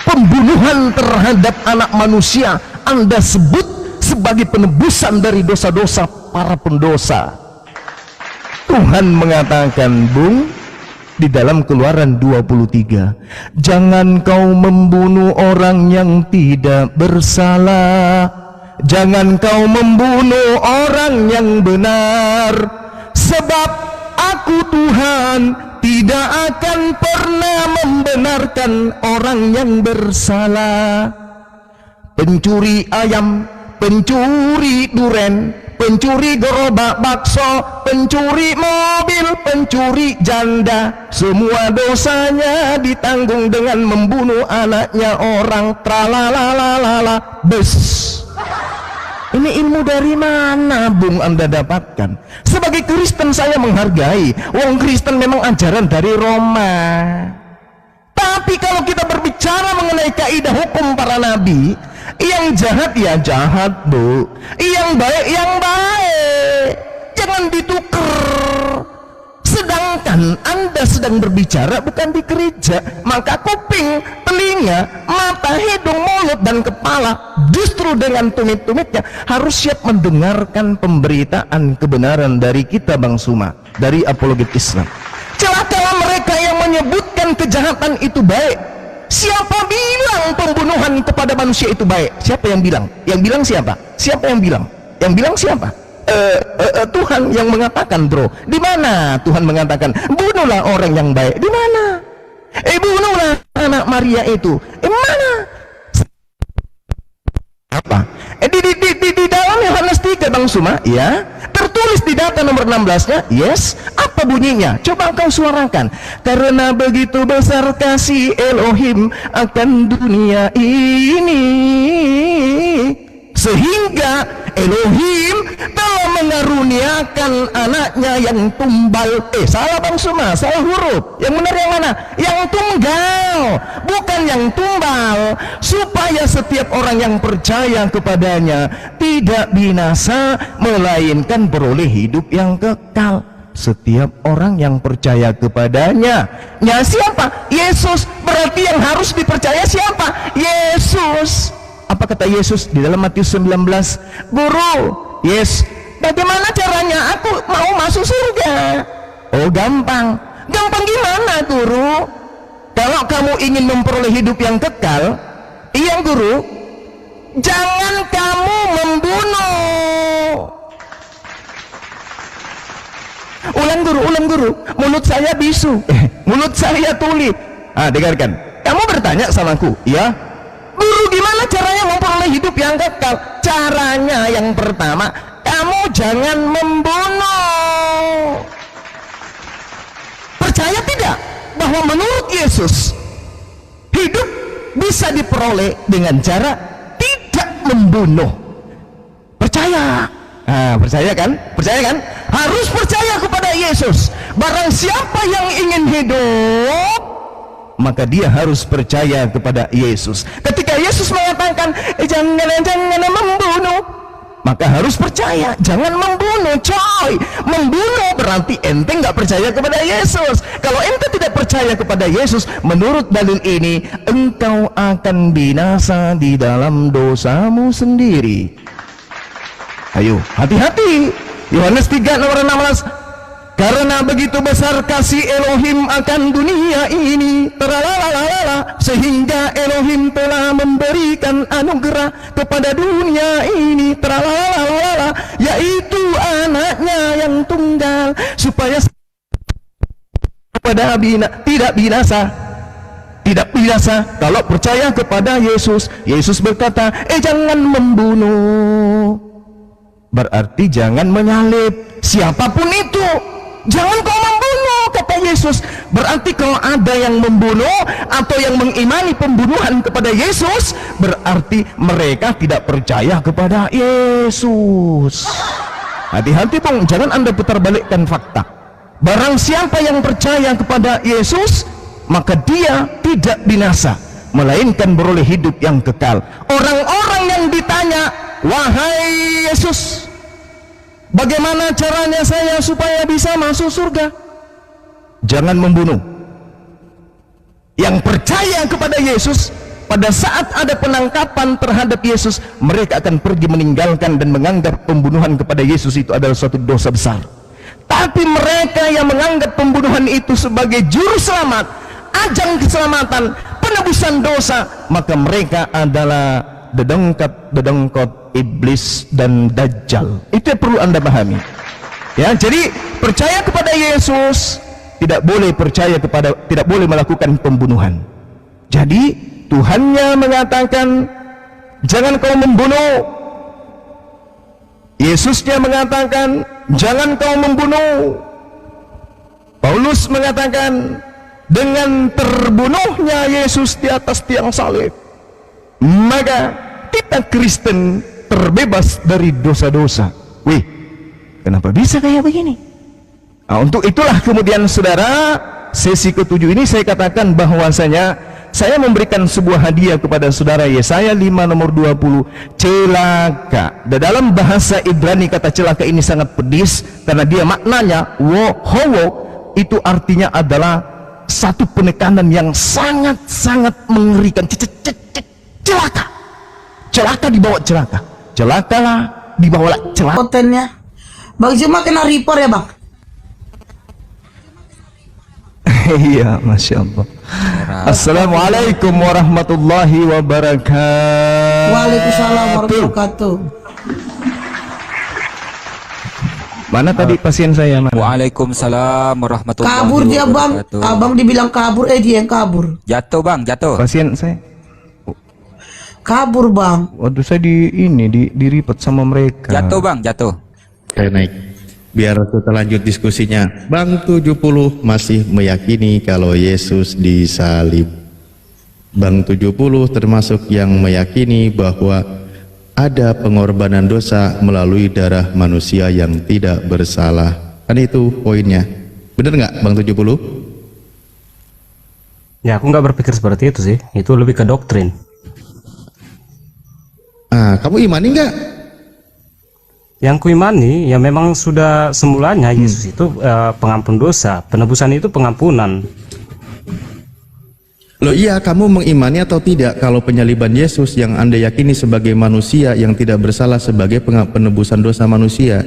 Pembunuhan terhadap anak manusia Anda sebut sebagai penebusan dari dosa-dosa para pendosa. Tuhan mengatakan, Bung, di dalam Keluaran 23, jangan kau membunuh orang yang tidak bersalah, jangan kau membunuh orang yang benar, sebab aku Tuhan tidak akan pernah membenarkan orang yang bersalah. Pencuri ayam, pencuri duren, pencuri gerobak bakso, pencuri mobil, pencuri janda, semua dosanya ditanggung dengan membunuh anaknya orang. Tralalalala, bes. Ini ilmu dari mana, Bung, Anda dapatkan? Sebagai Kristen saya menghargai. Wong Kristen memang ajaran dari Roma. Tapi kalau kita berbicara mengenai kaidah hukum para nabi, yang jahat ya jahat, Bu, yang baik ya baik, jangan ditukar. Sedangkan Anda sedang berbicara bukan di gereja, maka kuping, telinga, mata, hidung, mulut, dan kepala justru dengan tumit-tumitnya harus siap mendengarkan pemberitaan kebenaran dari kita, Bang Suma, dari Apologet Islam. Celakalah mereka yang menyebutkan kejahatan itu baik. Siapa bilang pembunuhan kepada manusia itu baik? Siapa yang bilang? Yang bilang siapa? Siapa yang bilang? Yang bilang siapa? Tuhan yang mengatakan, bro. Di mana Tuhan mengatakan bunuhlah orang yang baik? Di mana? Bunuhlah anak Maria itu. Mana? Apa? Di dalam Yohanes 3, Bang Suma, ya, tertulis di data nomor 16-nya. Yes. Apa bunyinya? Coba engkau suarakan. Karena begitu besar kasih Elohim akan dunia ini, sehingga Elohim telah mengaruniakan anaknya yang tumbal. Salah, Bang Suma, salah huruf. Yang benar yang mana? Yang tunggal, bukan yang tumbal, supaya setiap orang yang percaya kepadanya tidak binasa, melainkan beroleh hidup yang kekal. Setiap orang yang percaya kepadanya. Ya, siapa? Yesus. Berarti yang harus dipercaya siapa? Yesus. Apa kata Yesus di dalam Matius 19? Guru, yes, bagaimana caranya aku mau masuk surga? Oh gampang. Gampang gimana guru? Kalau kamu ingin memperoleh hidup yang kekal, iya guru, jangan kamu membunuh. Ulang guru, mulut saya bisu, mulut saya tuli. Dengarkan, kamu bertanya samaku, ya? Guru, gimana caranya memperoleh hidup yang kekal? Caranya yang pertama, kamu jangan membunuh. Percaya tidak bahwa menurut Yesus hidup bisa diperoleh dengan cara tidak membunuh? Percaya? Percaya kan? Harus percaya kepada Yesus. Barang siapa yang ingin hidup, maka dia harus percaya kepada Yesus. Ketika Yesus mengatakan jangan membunuh, maka harus percaya. Jangan membunuh, coy. Membunuh berarti ente nggak percaya kepada Yesus. Kalau ente tidak percaya kepada Yesus, menurut dalil ini engkau akan binasa di dalam dosamu sendiri. Ayo, hati-hati. Yohanes 3 nomor 16. Karena begitu besar kasih Elohim akan dunia ini, sehingga Elohim telah memberikan anugerah kepada dunia ini, yaitu anaknya yang tunggal, supaya kepada tidak binasa kalau percaya kepada Yesus. Yesus berkata, jangan membunuh. Berarti jangan menyalib siapapun itu. Jangan kau membunuh, kata Yesus. Berarti kalau ada yang membunuh atau yang mengimani pembunuhan kepada Yesus, berarti mereka tidak percaya kepada Yesus. Hati-hati bang, jangan anda putar balikkan fakta. Barang siapa yang percaya kepada Yesus, maka dia tidak binasa, melainkan beroleh hidup yang kekal. Orang-orang yang ditanya, wahai Yesus, bagaimana caranya saya supaya bisa masuk surga? Jangan membunuh. Yang percaya kepada Yesus, pada saat ada penangkapan terhadap Yesus, mereka akan pergi meninggalkan dan menganggap pembunuhan kepada Yesus itu adalah suatu dosa besar. Tapi mereka yang menganggap pembunuhan itu sebagai juru selamat, ajang keselamatan, penebusan dosa, maka mereka adalah dedengkot iblis dan dajjal. Itu yang perlu anda pahami, ya. Jadi percaya kepada Yesus, tidak boleh melakukan pembunuhan. Jadi Tuhannya mengatakan jangan kau membunuh. Yesusnya mengatakan jangan kau membunuh. Paulus mengatakan dengan terbunuhnya Yesus di atas tiang salib, maka kita Kristen terbebas dari dosa-dosa. Wih, kenapa bisa kayak begini? Untuk itulah kemudian saudara, sesi ke-7 ini saya katakan bahwasanya saya memberikan sebuah hadiah kepada saudara. Yesaya 5 nomor 20. Celaka. Dalam bahasa Ibrani kata celaka ini sangat pedis, karena dia maknanya wohowo, itu artinya adalah satu penekanan yang sangat-sangat mengerikan. Celaka. Celaka dibawa celaka. Celakalah dibawa celaka. Kontennya Bang Juma kena report ya bang? Iya, Masya Allah. Assalamualaikum warahmatullahi wabarakatuh. Waalaikumsalam warahmatullahi wabarakatuh. Mana tadi pasien saya? Mana? Waalaikumsalam warahmatullahi wabarakatuh. Kabur dia bang. Abang dibilang kabur, dia yang kabur. Jatuh bang, jatuh. Pasien saya kabur bang. waduh, saya di report sama mereka. Jatuh bang, jatuh. Saya naik. Biar kita lanjut diskusinya. Bang 70 masih meyakini kalau Yesus disalib. Bang 70 termasuk yang meyakini bahwa ada pengorbanan dosa melalui darah manusia yang tidak bersalah. Kan itu poinnya. Bener nggak Bang 70? Ya, aku nggak berpikir seperti itu sih. Itu lebih ke doktrin. Kamu imani nggak? Yang kuimani ya memang sudah semulanya Yesus itu pengampun dosa. Penebusan itu pengampunan. Loh iya, kamu mengimani atau tidak kalau penyaliban Yesus yang Anda yakini sebagai manusia yang tidak bersalah sebagai penebusan dosa manusia?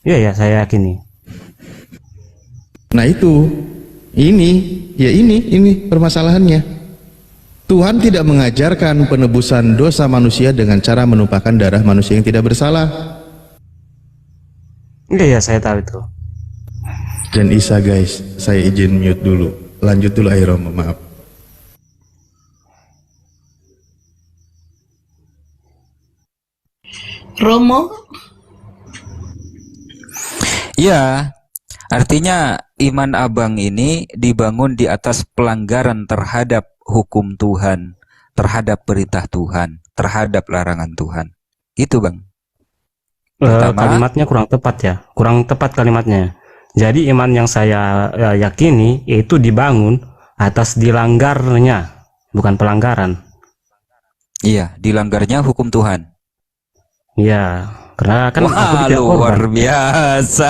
Iya ya, saya yakini. Nah ini permasalahannya. Tuhan tidak mengajarkan penebusan dosa manusia dengan cara menumpahkan darah manusia yang tidak bersalah. Iya ya, saya tahu itu. Dan Isa guys, saya izin mute dulu. Lanjut dulu Romo, maaf. Romo, Ya, artinya iman abang ini dibangun di atas pelanggaran terhadap hukum Tuhan, terhadap perintah Tuhan, terhadap larangan Tuhan. Itu bang. Kalimatnya kurang tepat ya, kurang tepat kalimatnya. Jadi iman yang saya yakini itu dibangun atas dilanggarnya, bukan pelanggaran. Iya, dilanggarnya hukum Tuhan. Iya, karena kan aku Wah, tidak luar korban. biasa.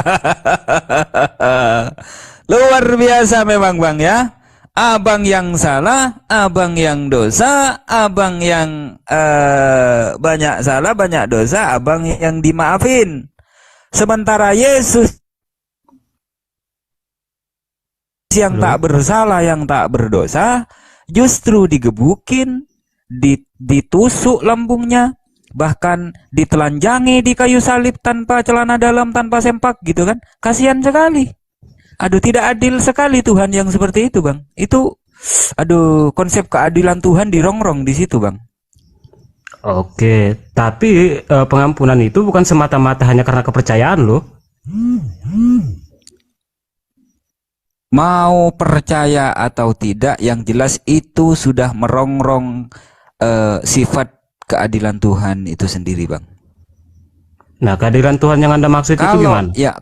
Luar biasa memang bang ya. Abang yang salah, abang yang dosa, abang yang banyak salah, banyak dosa, abang yang dimaafin. Sementara Yesus yang tak bersalah, yang tak berdosa, justru digebukin, ditusuk lambungnya, bahkan ditelanjangi di kayu salib tanpa celana dalam, tanpa sempak gitu kan. Kasihan sekali. Aduh, tidak adil sekali Tuhan yang seperti itu bang. Itu, aduh, konsep keadilan Tuhan dirongrong di situ bang. Oke, tapi pengampunan itu bukan semata-mata hanya karena kepercayaan loh. Mau percaya atau tidak, yang jelas itu sudah merongrong sifat keadilan Tuhan itu sendiri bang. Nah, keadilan Tuhan yang Anda maksud itu gimana? Ya,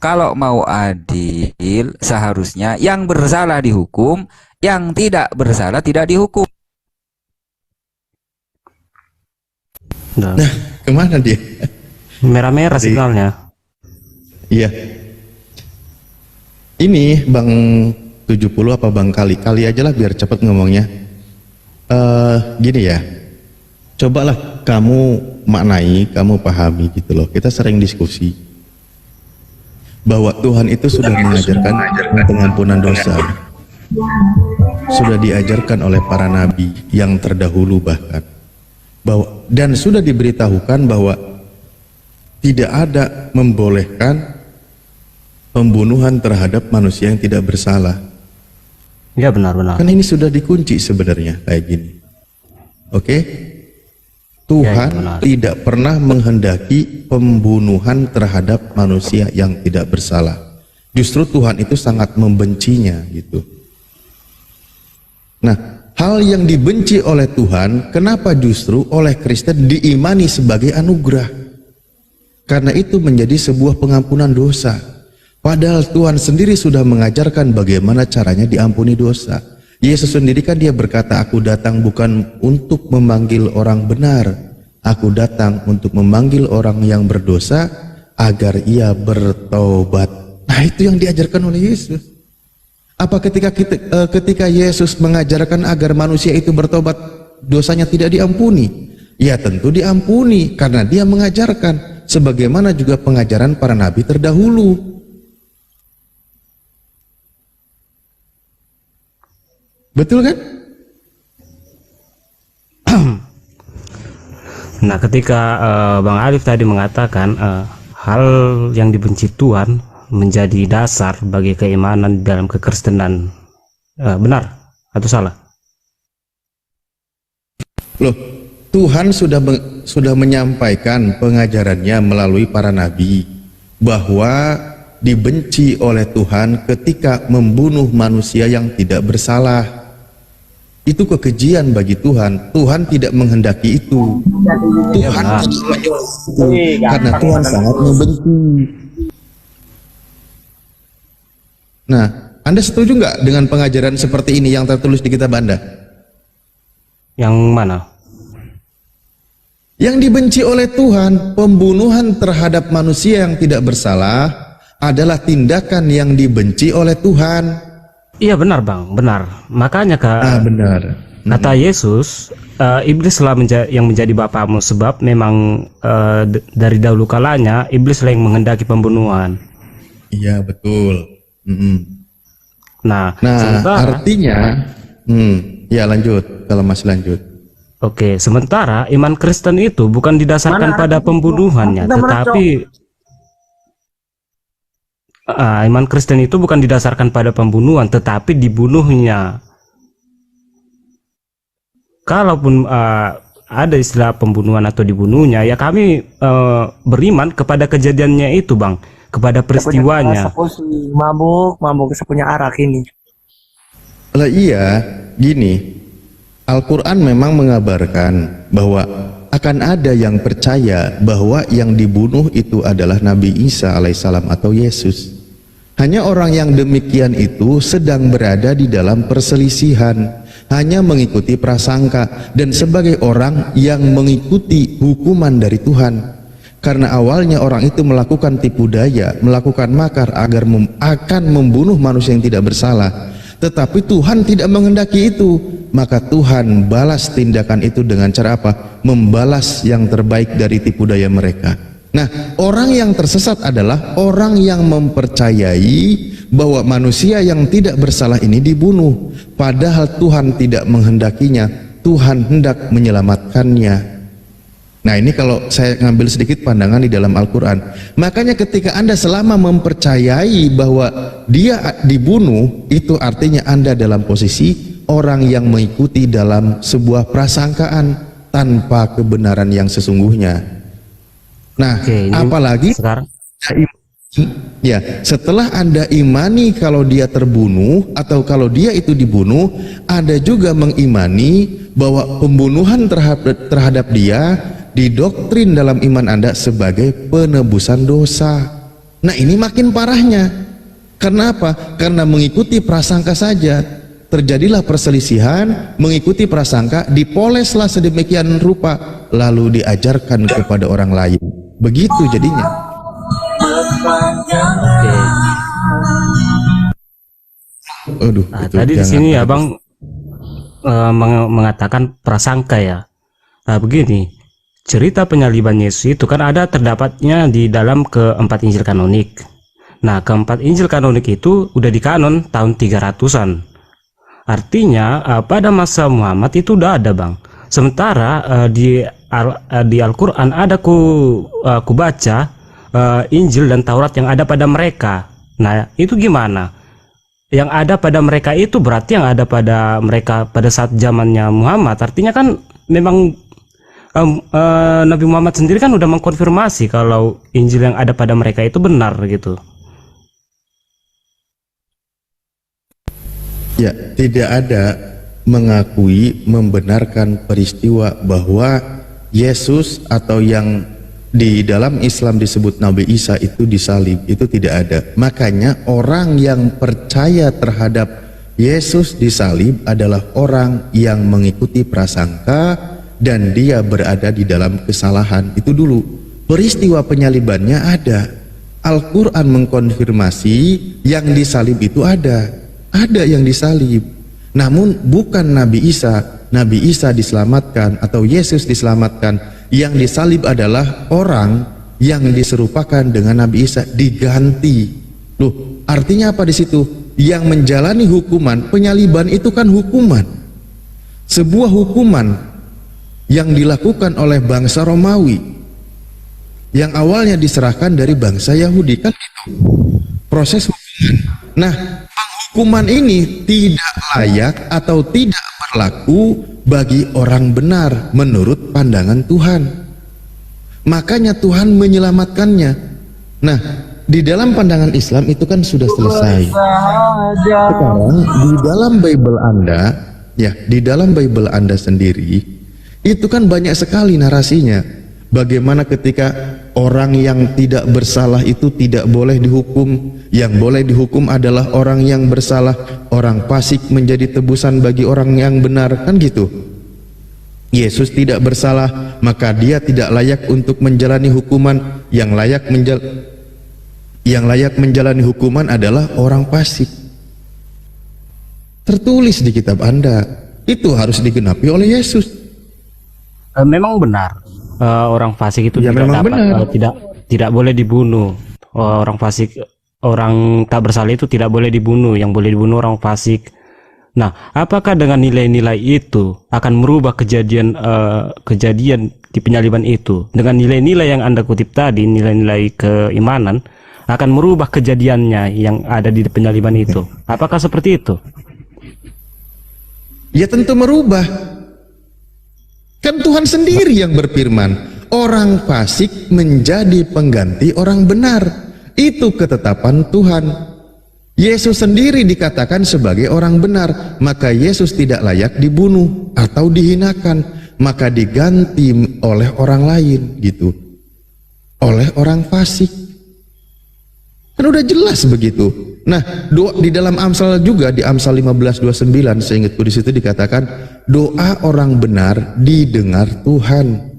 kalau mau adil, seharusnya yang bersalah dihukum, yang tidak bersalah tidak dihukum. Nah, Kemana dia? merah-merah signalnya. Iya. Ini Bang 70 apa Bang Kali aja lah biar cepat ngomongnya. Gini ya. Cobalah kamu maknai, kamu pahami gitu loh. Kita sering diskusi bahwa Tuhan itu sudah mengajarkan pengampunan dosa. Sudah diajarkan oleh para nabi yang terdahulu bahkan. Dan sudah diberitahukan bahwa tidak ada membolehkan pembunuhan terhadap manusia yang tidak bersalah. Ya, benar-benar. Kan ini sudah dikunci sebenarnya kayak gini. Oke? Tuhan benar. tidak pernah menghendaki pembunuhan terhadap manusia yang tidak bersalah. Justru Tuhan itu sangat membencinya gitu. Nah, hal yang dibenci oleh Tuhan, kenapa justru oleh Kristen diimani sebagai anugerah? Karena itu menjadi sebuah pengampunan dosa. Padahal Tuhan sendiri sudah mengajarkan bagaimana caranya diampuni dosa. Yesus sendiri kan dia berkata, aku datang bukan untuk memanggil orang benar, aku datang untuk memanggil orang yang berdosa agar ia bertobat. Nah, itu yang diajarkan oleh Yesus. Apa ketika Yesus mengajarkan agar manusia itu bertobat, dosanya tidak diampuni? Ya tentu diampuni, karena dia mengajarkan sebagaimana juga pengajaran para nabi terdahulu. Betul kan? Nah, ketika Bang Alif tadi mengatakan hal yang dibenci Tuhan menjadi dasar bagi keimanan dalam kekristenan, benar atau salah? Loh, Tuhan sudah menyampaikan pengajarannya melalui para nabi bahwa dibenci oleh Tuhan ketika membunuh manusia yang tidak bersalah. Itu kekejian bagi Tuhan. Tuhan tidak menghendaki itu. Tuhan karena Tuhan sangat membenci. Nah, Anda setuju nggak dengan pengajaran seperti ini yang tertulis di kitab Anda? Yang mana? Yang dibenci oleh Tuhan, pembunuhan terhadap manusia yang tidak bersalah adalah tindakan yang dibenci oleh Tuhan. Iya, benar Bang, benar. Makanya Kak. Benar. Kata Yesus, iblislah yang menjadi bapamu, sebab memang dari dahulu kalanya iblislah yang menghendaki pembunuhan. Iya, betul. Nah, Nah, sementara artinya, ya lanjut, kalau masih lanjut. oke, sementara iman Kristen itu bukan didasarkan pada pembunuhannya, tetapi iman Kristen itu bukan didasarkan pada pembunuhan, tetapi dibunuhnya. Kalaupun ada istilah pembunuhan atau dibunuhnya, ya kami beriman kepada kejadiannya itu, Bang, kepada peristiwanya. Mabuk punya arak ini. Lah iya, gini. Al-Quran memang mengabarkan bahwa akan ada yang percaya bahwa yang dibunuh itu adalah Nabi Isa alaihissalam atau Yesus. Hanya orang yang demikian itu sedang berada di dalam perselisihan, hanya mengikuti prasangka dan sebagai orang yang mengikuti hukuman dari Tuhan. Karena awalnya orang itu melakukan tipu daya, melakukan makar agar akan membunuh manusia yang tidak bersalah. Tetapi Tuhan tidak menghendaki itu, maka Tuhan balas tindakan itu dengan cara apa? Membalas yang terbaik dari tipu daya mereka. Nah, orang yang tersesat adalah orang yang mempercayai bahwa manusia yang tidak bersalah ini dibunuh, padahal Tuhan tidak menghendakinya, Tuhan hendak menyelamatkannya. Nah, ini kalau saya ngambil sedikit pandangan di dalam Al-Quran. Makanya ketika Anda selama mempercayai bahwa dia dibunuh, itu artinya Anda dalam posisi orang yang mengikuti dalam sebuah prasangkaan tanpa kebenaran yang sesungguhnya. Nah, apalagi sekarang, ya, setelah Anda imani kalau dia terbunuh atau kalau dia itu dibunuh, Anda juga mengimani bahwa pembunuhan terhadap dia didoktrin dalam iman Anda sebagai penebusan dosa. Nah, ini makin parahnya. Karena apa? Karena mengikuti prasangka saja terjadilah perselisihan, mengikuti prasangka, dipoleslah sedemikian rupa, lalu diajarkan kepada orang lain. Begitu jadinya. Aduh, nah, tadi di sini ya Bang mengatakan prasangka ya. Nah, begini, cerita penyaliban Yesus itu kan ada terdapatnya di dalam keempat Injil kanonik. Nah, keempat Injil kanonik itu udah di kanon tahun 300-an. Artinya pada masa Muhammad itu udah ada, Bang. Sementara di Al-Quran ada ku baca Injil dan Taurat yang ada pada mereka. Nah, itu gimana? Yang ada pada mereka itu berarti yang ada pada mereka pada saat zamannya Muhammad. Artinya kan memang Nabi Muhammad sendiri kan udah mengkonfirmasi kalau Injil yang ada pada mereka itu benar gitu. Ya, tidak ada mengakui membenarkan peristiwa bahwa Yesus atau yang di dalam Islam disebut Nabi Isa itu disalib, itu tidak ada. Makanya orang yang percaya terhadap Yesus disalib adalah orang yang mengikuti prasangka dan dia berada di dalam kesalahan. Itu dulu. Peristiwa penyalibannya ada. Al-Quran mengkonfirmasi yang disalib itu ada yang disalib, namun bukan Nabi Isa. Nabi Isa diselamatkan atau Yesus diselamatkan. Yang disalib adalah orang yang diserupakan dengan Nabi Isa, diganti. Loh, artinya apa di situ? Yang menjalani hukuman penyaliban itu kan hukuman, sebuah hukuman yang dilakukan oleh bangsa Romawi yang awalnya diserahkan dari bangsa Yahudi, kan itu proses hukuman. Nah, hukuman ini tidak layak atau tidak berlaku bagi orang benar menurut pandangan Tuhan. Makanya Tuhan menyelamatkannya. Nah, di dalam pandangan Islam itu kan sudah selesai. Sekarang di dalam Bible Anda, ya, di dalam Bible Anda sendiri, itu kan banyak sekali narasinya. Bagaimana ketika orang yang tidak bersalah itu tidak boleh dihukum, yang boleh dihukum adalah orang yang bersalah, orang fasik menjadi tebusan bagi orang yang benar, kan gitu. Yesus tidak bersalah, maka dia tidak layak untuk menjalani hukuman. Yang layak menjalani hukuman adalah orang fasik. Tertulis di kitab Anda. Itu harus digenapi oleh Yesus. Memang benar, orang fasik itu Ya, tidak memang dapat, benar. tidak boleh dibunuh. Orang fasik, orang tak bersalah itu tidak boleh dibunuh. Yang boleh dibunuh orang fasik. Nah, apakah dengan nilai-nilai itu akan merubah kejadian di penyaliban itu? Dengan nilai-nilai yang Anda kutip tadi, nilai-nilai keimanan, akan merubah kejadiannya yang ada di penyaliban itu. Apakah seperti itu? Ya tentu merubah. Kan Tuhan sendiri yang berfirman, orang fasik menjadi pengganti orang benar. Itu ketetapan Tuhan. Yesus sendiri dikatakan sebagai orang benar, maka Yesus tidak layak dibunuh atau dihinakan, maka diganti oleh orang lain gitu. Oleh orang fasik. Kan udah jelas begitu. Nah, doa di dalam Amsal juga, di Amsal 15:29 seingatku di situ dikatakan doa orang benar didengar Tuhan.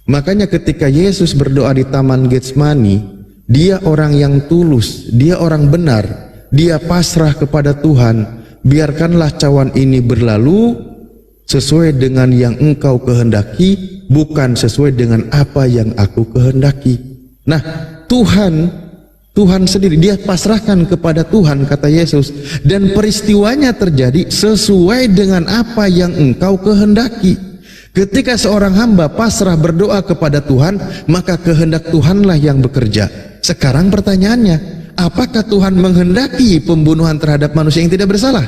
Makanya ketika Yesus berdoa di Taman Getsemani, dia orang yang tulus, dia orang benar, dia pasrah kepada Tuhan. Biarkanlah cawan ini berlalu sesuai dengan yang Engkau kehendaki, bukan sesuai dengan apa yang aku kehendaki. Nah, Tuhan sendiri, dia pasrahkan kepada Tuhan, kata Yesus, dan peristiwanya terjadi sesuai dengan apa yang Engkau kehendaki. Ketika seorang hamba pasrah berdoa kepada Tuhan, maka kehendak Tuhanlah yang bekerja. Sekarang pertanyaannya, apakah Tuhan menghendaki pembunuhan terhadap manusia yang tidak bersalah?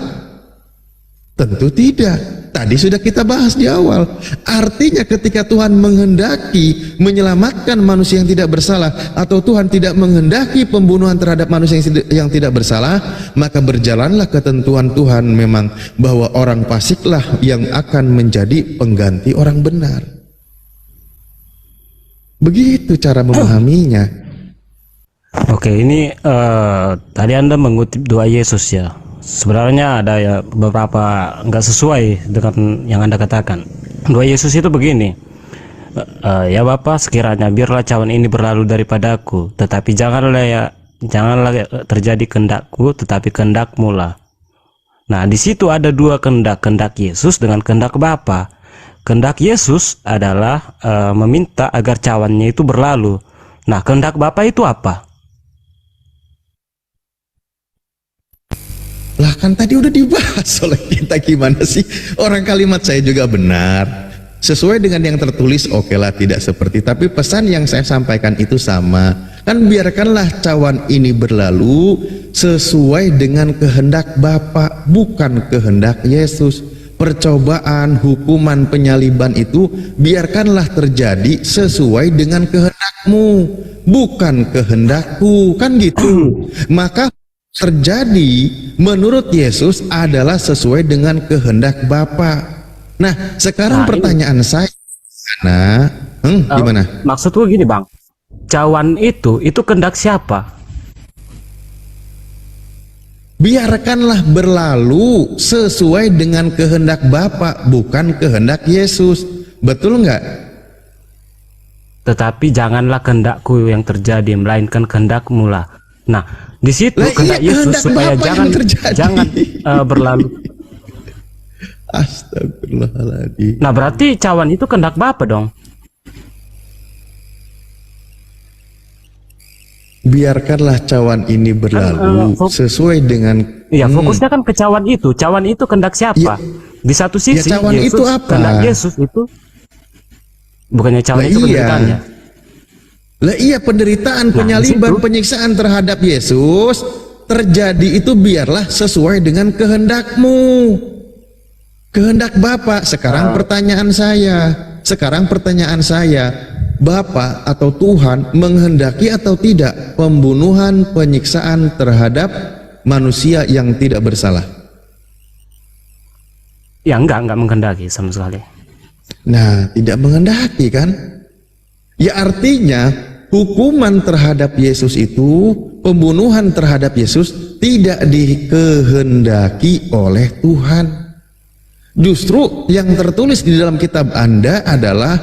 Tentu tidak. Tadi sudah kita bahas di awal. Artinya ketika Tuhan menghendaki menyelamatkan manusia yang tidak bersalah, atau Tuhan tidak menghendaki pembunuhan terhadap manusia yang tidak bersalah, maka berjalanlah ketentuan Tuhan memang bahwa orang fasiklah yang akan menjadi pengganti orang benar. Begitu cara memahaminya. Oke, ini tadi Anda mengutip doa Yesus ya. Sebenarnya ada ya beberapa nggak sesuai dengan yang Anda katakan. Doa Yesus itu begini, ya Bapa, sekiranya biarlah cawan ini berlalu daripadaku, tetapi janganlah terjadi kehendakku, tetapi kehendak-Mu lah. Nah, di situ ada dua kehendak Yesus dengan kehendak Bapa. Kehendak Yesus adalah meminta agar cawannya itu berlalu. Nah, kehendak Bapa itu apa? Lah kan tadi udah dibahas oleh kita, gimana sih? Orang kalimat saya juga benar, sesuai dengan yang tertulis, oke lah, tidak seperti, tapi pesan yang saya sampaikan itu sama. Kan biarkanlah cawan ini berlalu sesuai dengan kehendak Bapa, bukan kehendak Yesus. Percobaan, hukuman, penyaliban itu biarkanlah terjadi sesuai dengan kehendak-Mu, bukan kehendakku, kan gitu. Maka terjadi menurut Yesus adalah sesuai dengan kehendak Bapa. Nah, sekarang pertanyaan saya, gimana? Maksudku gini, Bang. Cawan itu kehendak siapa? Biarkanlah berlalu sesuai dengan kehendak Bapa, bukan kehendak Yesus. Betul nggak? Tetapi janganlah kehendakku yang terjadi, melainkan kehendak-Mu lah. Nah, di situ kehendak Yesus supaya jangan berlalu. Astagfirullahaladzim. Nah, berarti cawan itu kehendak Bapa dong. Biarkanlah cawan ini berlalu sesuai dengan. Iya, fokusnya kan ke cawan itu. Cawan itu kehendak siapa? Di satu sisi ya, cawan Yesus, itu apa? Kehendak Yesus itu bukannya cawan itu penderitaannya. Lah iya, penderitaan, penyaliban, penyiksaan terhadap Yesus terjadi itu biarlah sesuai dengan kehendak-Mu, kehendak Bapa. Sekarang pertanyaan saya, Bapa atau Tuhan menghendaki atau tidak pembunuhan, penyiksaan terhadap manusia yang tidak bersalah? Ya enggak menghendaki sama sekali. Nah, tidak menghendaki kan? Ya artinya hukuman terhadap Yesus itu, pembunuhan terhadap Yesus tidak dikehendaki oleh Tuhan. Justru yang tertulis di dalam kitab Anda adalah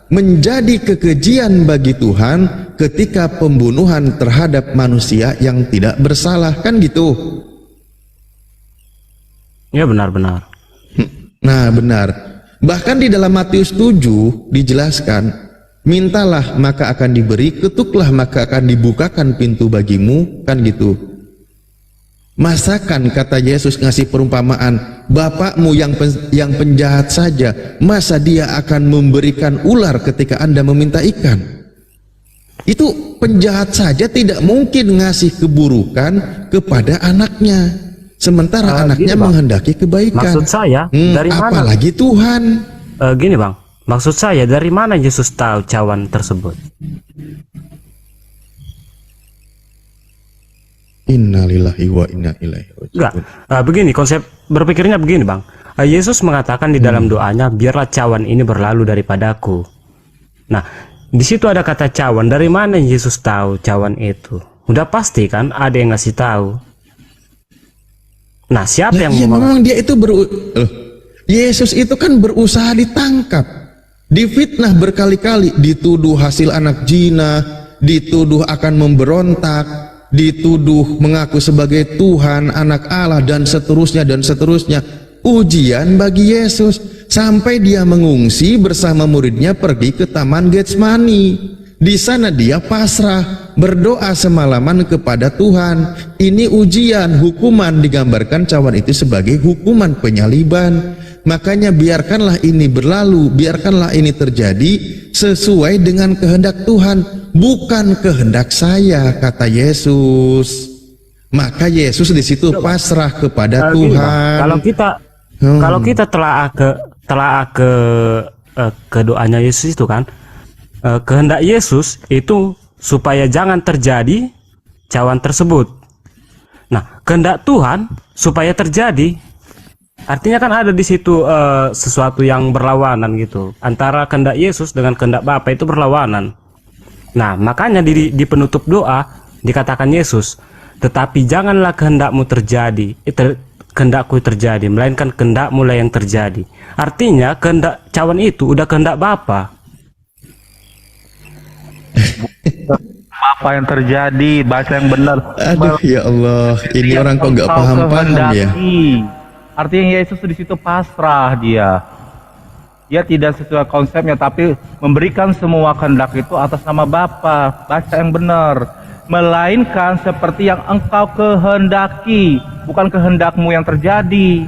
menjadi kekejian bagi Tuhan ketika pembunuhan terhadap manusia yang tidak bersalah, kan gitu? Ya benar-benar. Nah, benar. Bahkan di dalam Matius 7 dijelaskan, mintalah maka akan diberi, ketuklah maka akan dibukakan pintu bagimu, kan gitu. Masakan kata Yesus ngasih perumpamaan, bapakmu yang penjahat saja, masa dia akan memberikan ular ketika Anda meminta ikan? Itu penjahat saja tidak mungkin ngasih keburukan kepada anaknya, sementara anaknya gini, Bang. menghendaki kebaikan. Maksud saya dari mana? Apalagi Tuhan. Gini Bang, maksud saya dari mana Yesus tahu cawan tersebut? Innalillahi wa inna ilaihi raji'un. Enggak, begini konsep berpikirnya begini Bang. Yesus mengatakan di dalam doanya, biarlah cawan ini berlalu daripadaku. Nah, di situ ada kata cawan. Dari mana Yesus tahu cawan itu? Udah pasti kan ada yang ngasih tahu. Nah, siapa yang memang dia itu Yesus itu kan berusaha ditangkap, difitnah berkali-kali, dituduh hasil anak zina, dituduh akan memberontak, dituduh mengaku sebagai Tuhan, anak Allah, dan seterusnya dan seterusnya. Ujian bagi Yesus sampai dia mengungsi bersama muridnya pergi ke Taman Getsemani. Di sana dia pasrah, berdoa semalaman kepada Tuhan. Ini ujian, hukuman, digambarkan cawan itu sebagai hukuman penyaliban. Makanya biarkanlah ini berlalu, biarkanlah ini terjadi sesuai dengan kehendak Tuhan, bukan kehendak saya, kata Yesus. Maka Yesus di situ pasrah kepada Tuhan. Kalau kita telah ke doanya Yesus itu kan, kehendak Yesus itu supaya jangan terjadi cawan tersebut. Nah, kehendak Tuhan supaya terjadi. Artinya kan ada di situ sesuatu yang berlawanan gitu. Antara kehendak Yesus dengan kehendak Bapa itu berlawanan. Nah, makanya di penutup doa dikatakan Yesus, tetapi janganlah kehendakmu terjadi, kehendakku terjadi, melainkan kehendakmu lah yang terjadi. Artinya kehendak cawan itu udah kehendak Bapa. Apa yang terjadi, baca yang benar. Aduh ya Allah, ini orang kok nggak paham ya. Artinya Yesus di situ pasrah dia. Dia tidak sesuai konsepnya, tapi memberikan semua kehendak itu atas nama Bapa. Baca yang benar. Melainkan seperti yang engkau kehendaki, bukan kehendakmu yang terjadi.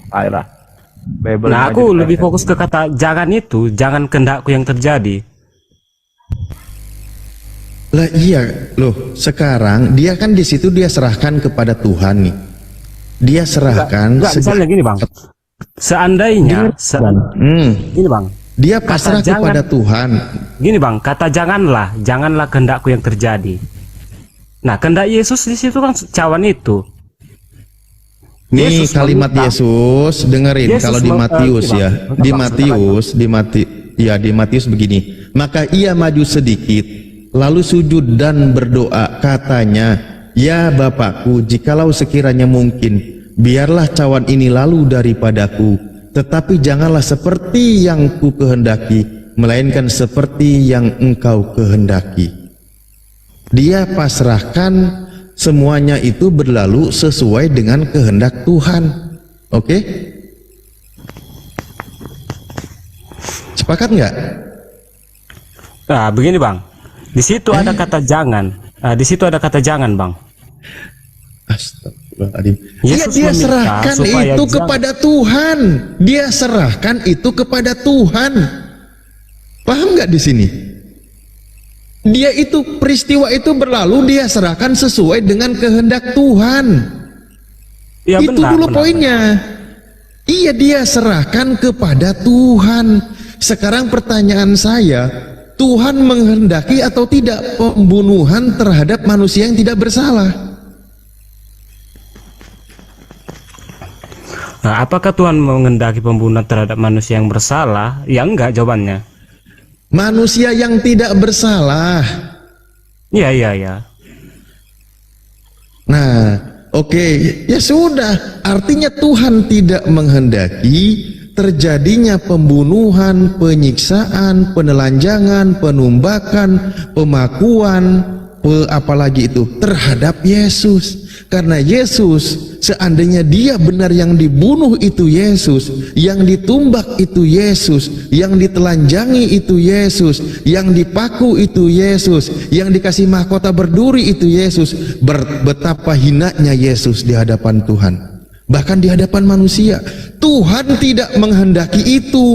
Ayolah. Nah, aku lebih fokus ke kata jangan itu, jangan kehendakku yang terjadi. Lah iya loh, sekarang dia kan di situ dia serahkan kepada Tuhan nih. Dia serahkan. Enggak, misalnya gini Bang. Seandainya gini Bang. Dia pasrah kepada Tuhan. Gini Bang, kata janganlah kehendakku yang terjadi. Nah, kehendak Yesus di situ kan cawan itu. Nih Yesus kalimat Yesus, dengerin Yesus kalau di Matius di Matius begini. Maka ia maju sedikit, lalu sujud dan berdoa, katanya, ya Bapakku, jikalau sekiranya mungkin, biarlah cawan ini lalu daripadaku, tetapi janganlah seperti yang ku kehendaki, melainkan seperti yang engkau kehendaki. Dia pasrahkan semuanya itu berlalu sesuai dengan kehendak Tuhan. Oke? Sepakat nggak? Nah, begini Bang. Di situ ada kata jangan. Di situ ada kata jangan, Bang. Astagfirullahaladzim. Dia serahkan itu kepada Tuhan. Dia serahkan itu kepada Tuhan. Paham nggak di sini? Dia itu peristiwa itu berlalu, dia serahkan sesuai dengan kehendak Tuhan. Ya, itu benar, dulu poinnya. Iya, dia serahkan kepada Tuhan. Sekarang pertanyaan saya, Tuhan menghendaki atau tidak pembunuhan terhadap manusia yang tidak bersalah? Nah, apakah Tuhan menghendaki pembunuhan terhadap manusia yang bersalah? Ya enggak jawabannya. Manusia yang tidak bersalah. Iya. Nah, oke, ya sudah. Artinya Tuhan tidak menghendaki terjadinya pembunuhan, penyiksaan, penelanjangan, penumbakan, pemakuan, apalagi itu terhadap Yesus. Karena Yesus, seandainya dia benar yang dibunuh itu Yesus, yang ditumbak itu Yesus, yang ditelanjangi itu Yesus, yang dipaku itu Yesus, yang dikasih mahkota berduri itu Yesus, betapa hinanya Yesus di hadapan Tuhan, bahkan di hadapan manusia. Tuhan tidak menghendaki itu.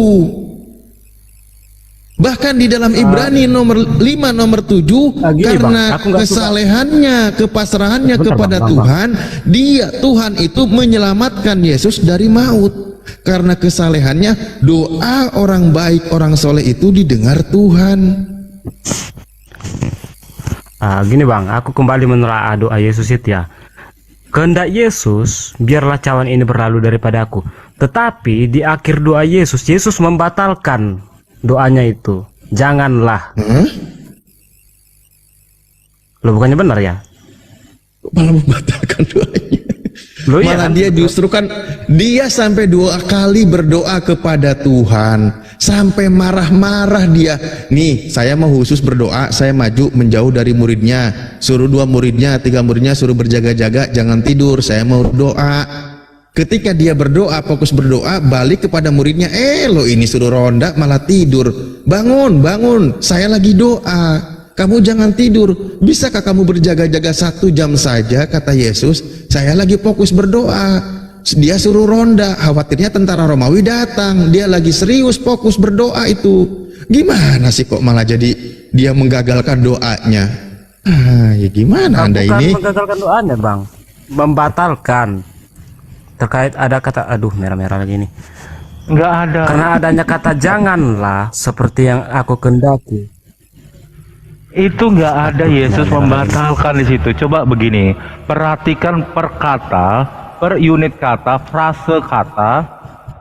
Bahkan di dalam Ibrani nomor 5 nomor 7, karena kesalehannya, kepasrahannya kepada Tuhan, Tuhan itu menyelamatkan Yesus dari maut. Karena kesalehannya, doa orang baik, orang soleh itu didengar Tuhan. Gini Bang, aku kembali menelaah doa Yesus itu ya. Kehendak Yesus, biarlah cawan ini berlalu daripada aku. Tetapi di akhir doa Yesus, Yesus membatalkan doanya itu, janganlah. Lo bukannya benar ya? Malah membatalkan doanya. Loh, malah iya, dia justru kan, dia sampai 2 kali berdoa kepada Tuhan, sampai marah-marah dia. Nih, saya mau khusus berdoa, saya maju menjauh dari muridnya, suruh 2 muridnya, 3 muridnya suruh berjaga-jaga, jangan tidur, saya mau doa. Ketika dia berdoa, fokus berdoa, balik kepada muridnya, lo ini suruh ronda malah tidur. Bangun, bangun, saya lagi doa, kamu jangan tidur. Bisakah kamu berjaga-jaga 1 jam saja, kata Yesus, saya lagi fokus berdoa. Dia suruh ronda, khawatirnya tentara Romawi datang, dia lagi serius fokus berdoa itu. Gimana sih kok malah jadi dia menggagalkan doanya? Ya gimana Anda ini? Bukan menggagalkan doanya Bang, membatalkan. Terkait ada kata, aduh merah-merah lagi nih. Nggak ada. Karena adanya kata janganlah seperti yang aku kendaki. Itu nggak ada Yesus membatalkan di situ. Coba begini, perhatikan per kata, per unit kata, frase kata.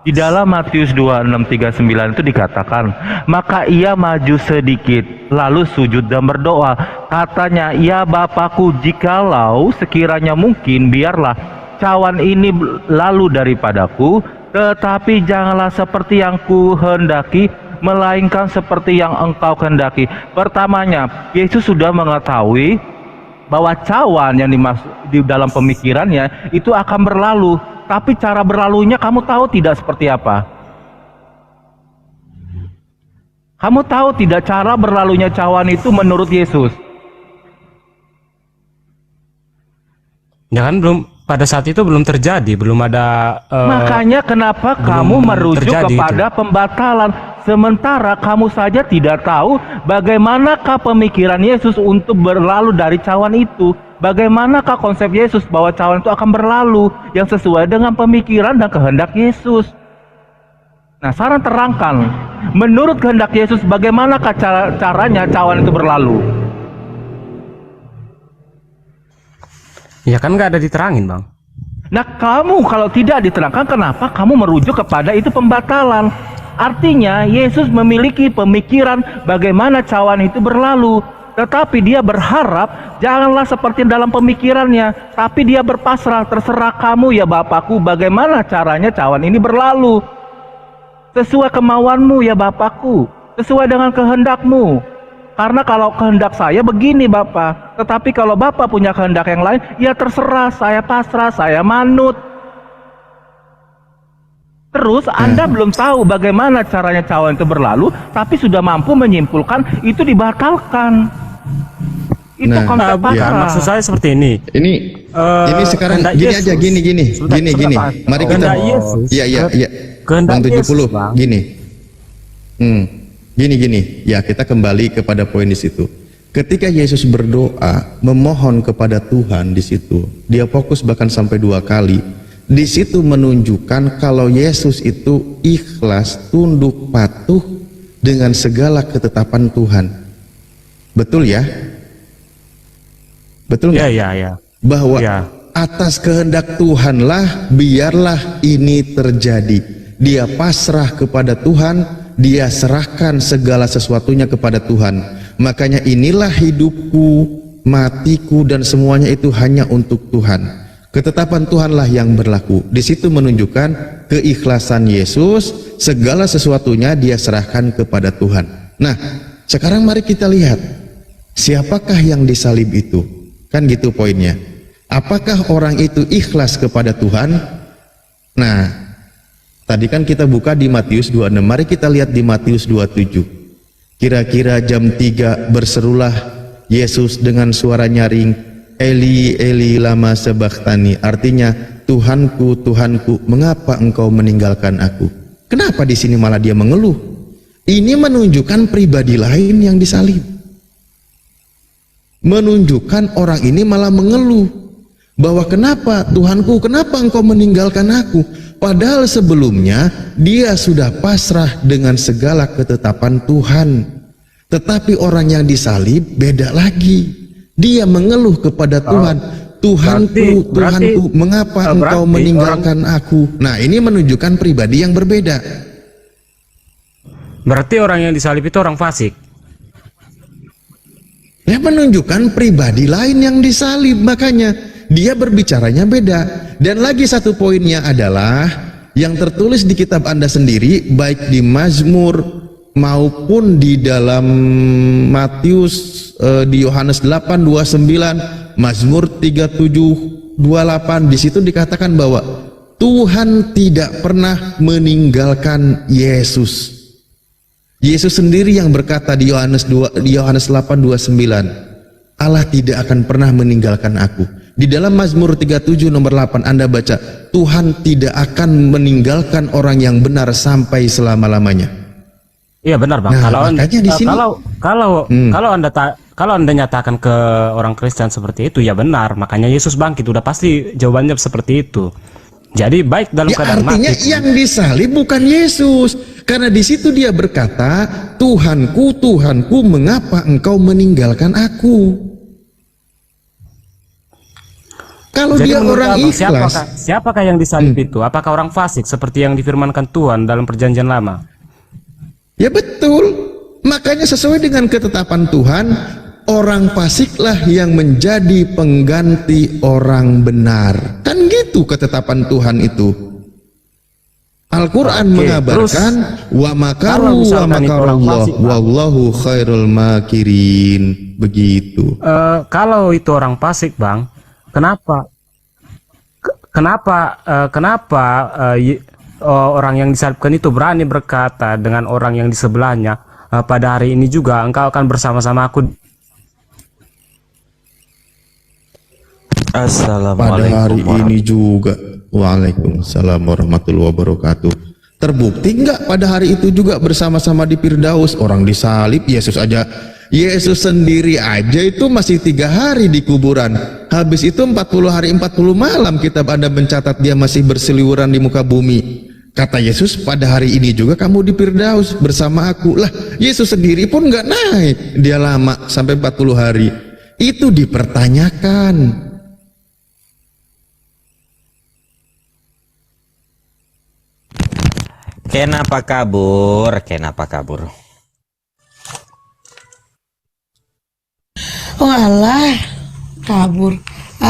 Di dalam Matius 26:39 itu dikatakan, maka ia maju sedikit, lalu sujud dan berdoa. Katanya, ya Bapakku, jikalau sekiranya mungkin, biarlah cawan ini lalu daripadaku, tetapi janganlah seperti yang kuhendaki, melainkan seperti yang engkau kehendaki. Pertamanya, Yesus sudah mengetahui bahwa cawan yang dimaksud di dalam pemikirannya itu akan berlalu, tapi cara berlalunya kamu tahu tidak seperti apa? Kamu tahu tidak cara berlalunya cawan itu menurut Yesus? Ya kan pada saat itu belum terjadi, belum ada. Makanya kenapa kamu merujuk kepada pembatalan, sementara kamu saja tidak tahu bagaimanakah pemikiran Yesus untuk berlalu dari cawan itu. Bagaimanakah konsep Yesus bahwa cawan itu akan berlalu yang sesuai dengan pemikiran dan kehendak Yesus. Nah, saran terangkan, menurut kehendak Yesus bagaimanakah caranya cawan itu berlalu? Ya kan nggak ada diterangin Bang. Nah kamu kalau tidak diterangkan, kenapa kamu merujuk kepada itu pembatalan? Artinya Yesus memiliki pemikiran bagaimana cawan itu berlalu, tetapi dia berharap janganlah seperti dalam pemikirannya, tapi dia berpasrah, terserah kamu ya Bapakku, bagaimana caranya cawan ini berlalu sesuai kemauanmu ya Bapakku, sesuai dengan kehendakmu. Karena kalau kehendak saya begini Bapak, tetapi kalau Bapak punya kehendak yang lain, ya terserah, saya pasrah, saya manut. Terus Anda belum tahu bagaimana caranya cawan itu berlalu, tapi sudah mampu menyimpulkan itu dibatalkan. Itu konsep pasrah. Ya, maksud saya seperti ini. Ini sekarang gini Yesus. Aja, gini. Mari kita. Iya. Bang 70, Bang. Gini. Gini, ya kita kembali kepada poin di situ. Ketika Yesus berdoa, memohon kepada Tuhan di situ, dia fokus bahkan sampai 2 kali. Di situ menunjukkan kalau Yesus itu ikhlas, tunduk, patuh dengan segala ketetapan Tuhan. Betul ya? Betul nggak? Ya. Bahwa atas kehendak Tuhanlah biarlah ini terjadi. Dia pasrah kepada Tuhan. Dia serahkan segala sesuatunya kepada Tuhan. Makanya inilah hidupku, matiku, dan semuanya itu hanya untuk Tuhan. Ketetapan Tuhanlah yang berlaku. Di situ menunjukkan keikhlasan Yesus, segala sesuatunya dia serahkan kepada Tuhan. Nah, sekarang mari kita lihat. Siapakah yang disalib itu? Kan gitu poinnya. Apakah orang itu ikhlas kepada Tuhan? Nah, tadi kan kita buka di Matius 26. Mari kita lihat di Matius 27. Kira-kira jam 3 berserulah Yesus dengan suara nyaring, Eli, Eli, lama sabachthani. Artinya, Tuhanku, Tuhanku, mengapa engkau meninggalkan aku? Kenapa di sini malah dia mengeluh? Ini menunjukkan pribadi lain yang disalib. Menunjukkan orang ini malah mengeluh. Bahwa kenapa Tuhanku, kenapa engkau meninggalkan aku? Padahal sebelumnya dia sudah pasrah dengan segala ketetapan Tuhan. Tetapi orang yang disalib beda lagi. Dia mengeluh kepada Tuhan. Tuhanku, Tuhanku, mengapa engkau meninggalkan aku? Nah, ini menunjukkan pribadi yang berbeda. Berarti orang yang disalib itu orang fasik. Ya, menunjukkan pribadi lain yang disalib, makanya dia berbicaranya beda. Dan lagi satu poinnya adalah yang tertulis di kitab Anda sendiri, baik di Mazmur maupun di dalam Matius, di Yohanes 8:29, Mazmur 37:28, di situ dikatakan bahwa Tuhan tidak pernah meninggalkan Yesus. Yesus sendiri yang berkata di Yohanes 8:29, Allah tidak akan pernah meninggalkan aku. Di dalam Mazmur 37 nomor 8 Anda baca, Tuhan tidak akan meninggalkan orang yang benar sampai selama-lamanya. Iya benar Bang. Nah, Kalau Anda nyatakan ke orang Kristen seperti itu, ya benar. Makanya Yesus bangkit, udah pasti jawabannya seperti itu. Jadi baik dalam keadaan mati. Artinya yang disalib bukan Yesus, karena di situ dia berkata, Tuhanku, Tuhanku, mengapa engkau meninggalkan aku? Kalau jadi dia orang ikhlas, siapakah yang disalib itu? Apakah orang fasik seperti yang difirmankan Tuhan dalam Perjanjian Lama? ya betul. Makanya sesuai dengan ketetapan Tuhan, orang fasiklah yang menjadi pengganti orang benar. Kan gitu ketetapan Tuhan itu. Al-Quran mengabarkan wa makaru wa makarullah wallahu khairul makirin. Begitu. Kalau itu orang fasik Bang, kenapa orang yang disalibkan itu berani berkata dengan orang yang di sebelahnya, pada hari ini juga engkau akan bersama-sama aku. Pada hari ini juga. Waalaikumsalam warahmatullahi wabarakatuh. Terbukti enggak pada hari itu juga bersama-sama di Firdaus? Orang disalib Yesus aja, Yesus sendiri aja itu masih 3 hari di kuburan. Habis itu 40 hari 40 malam kitab Anda mencatat dia masih berseliweran di muka bumi. Kata Yesus, pada hari ini juga kamu di Firdaus bersama aku. Lah, Yesus sendiri pun nggak naik, dia lama sampai 40 hari. Itu dipertanyakan. Kenapa kabur? Kenapa kabur? Oh alah, kabur.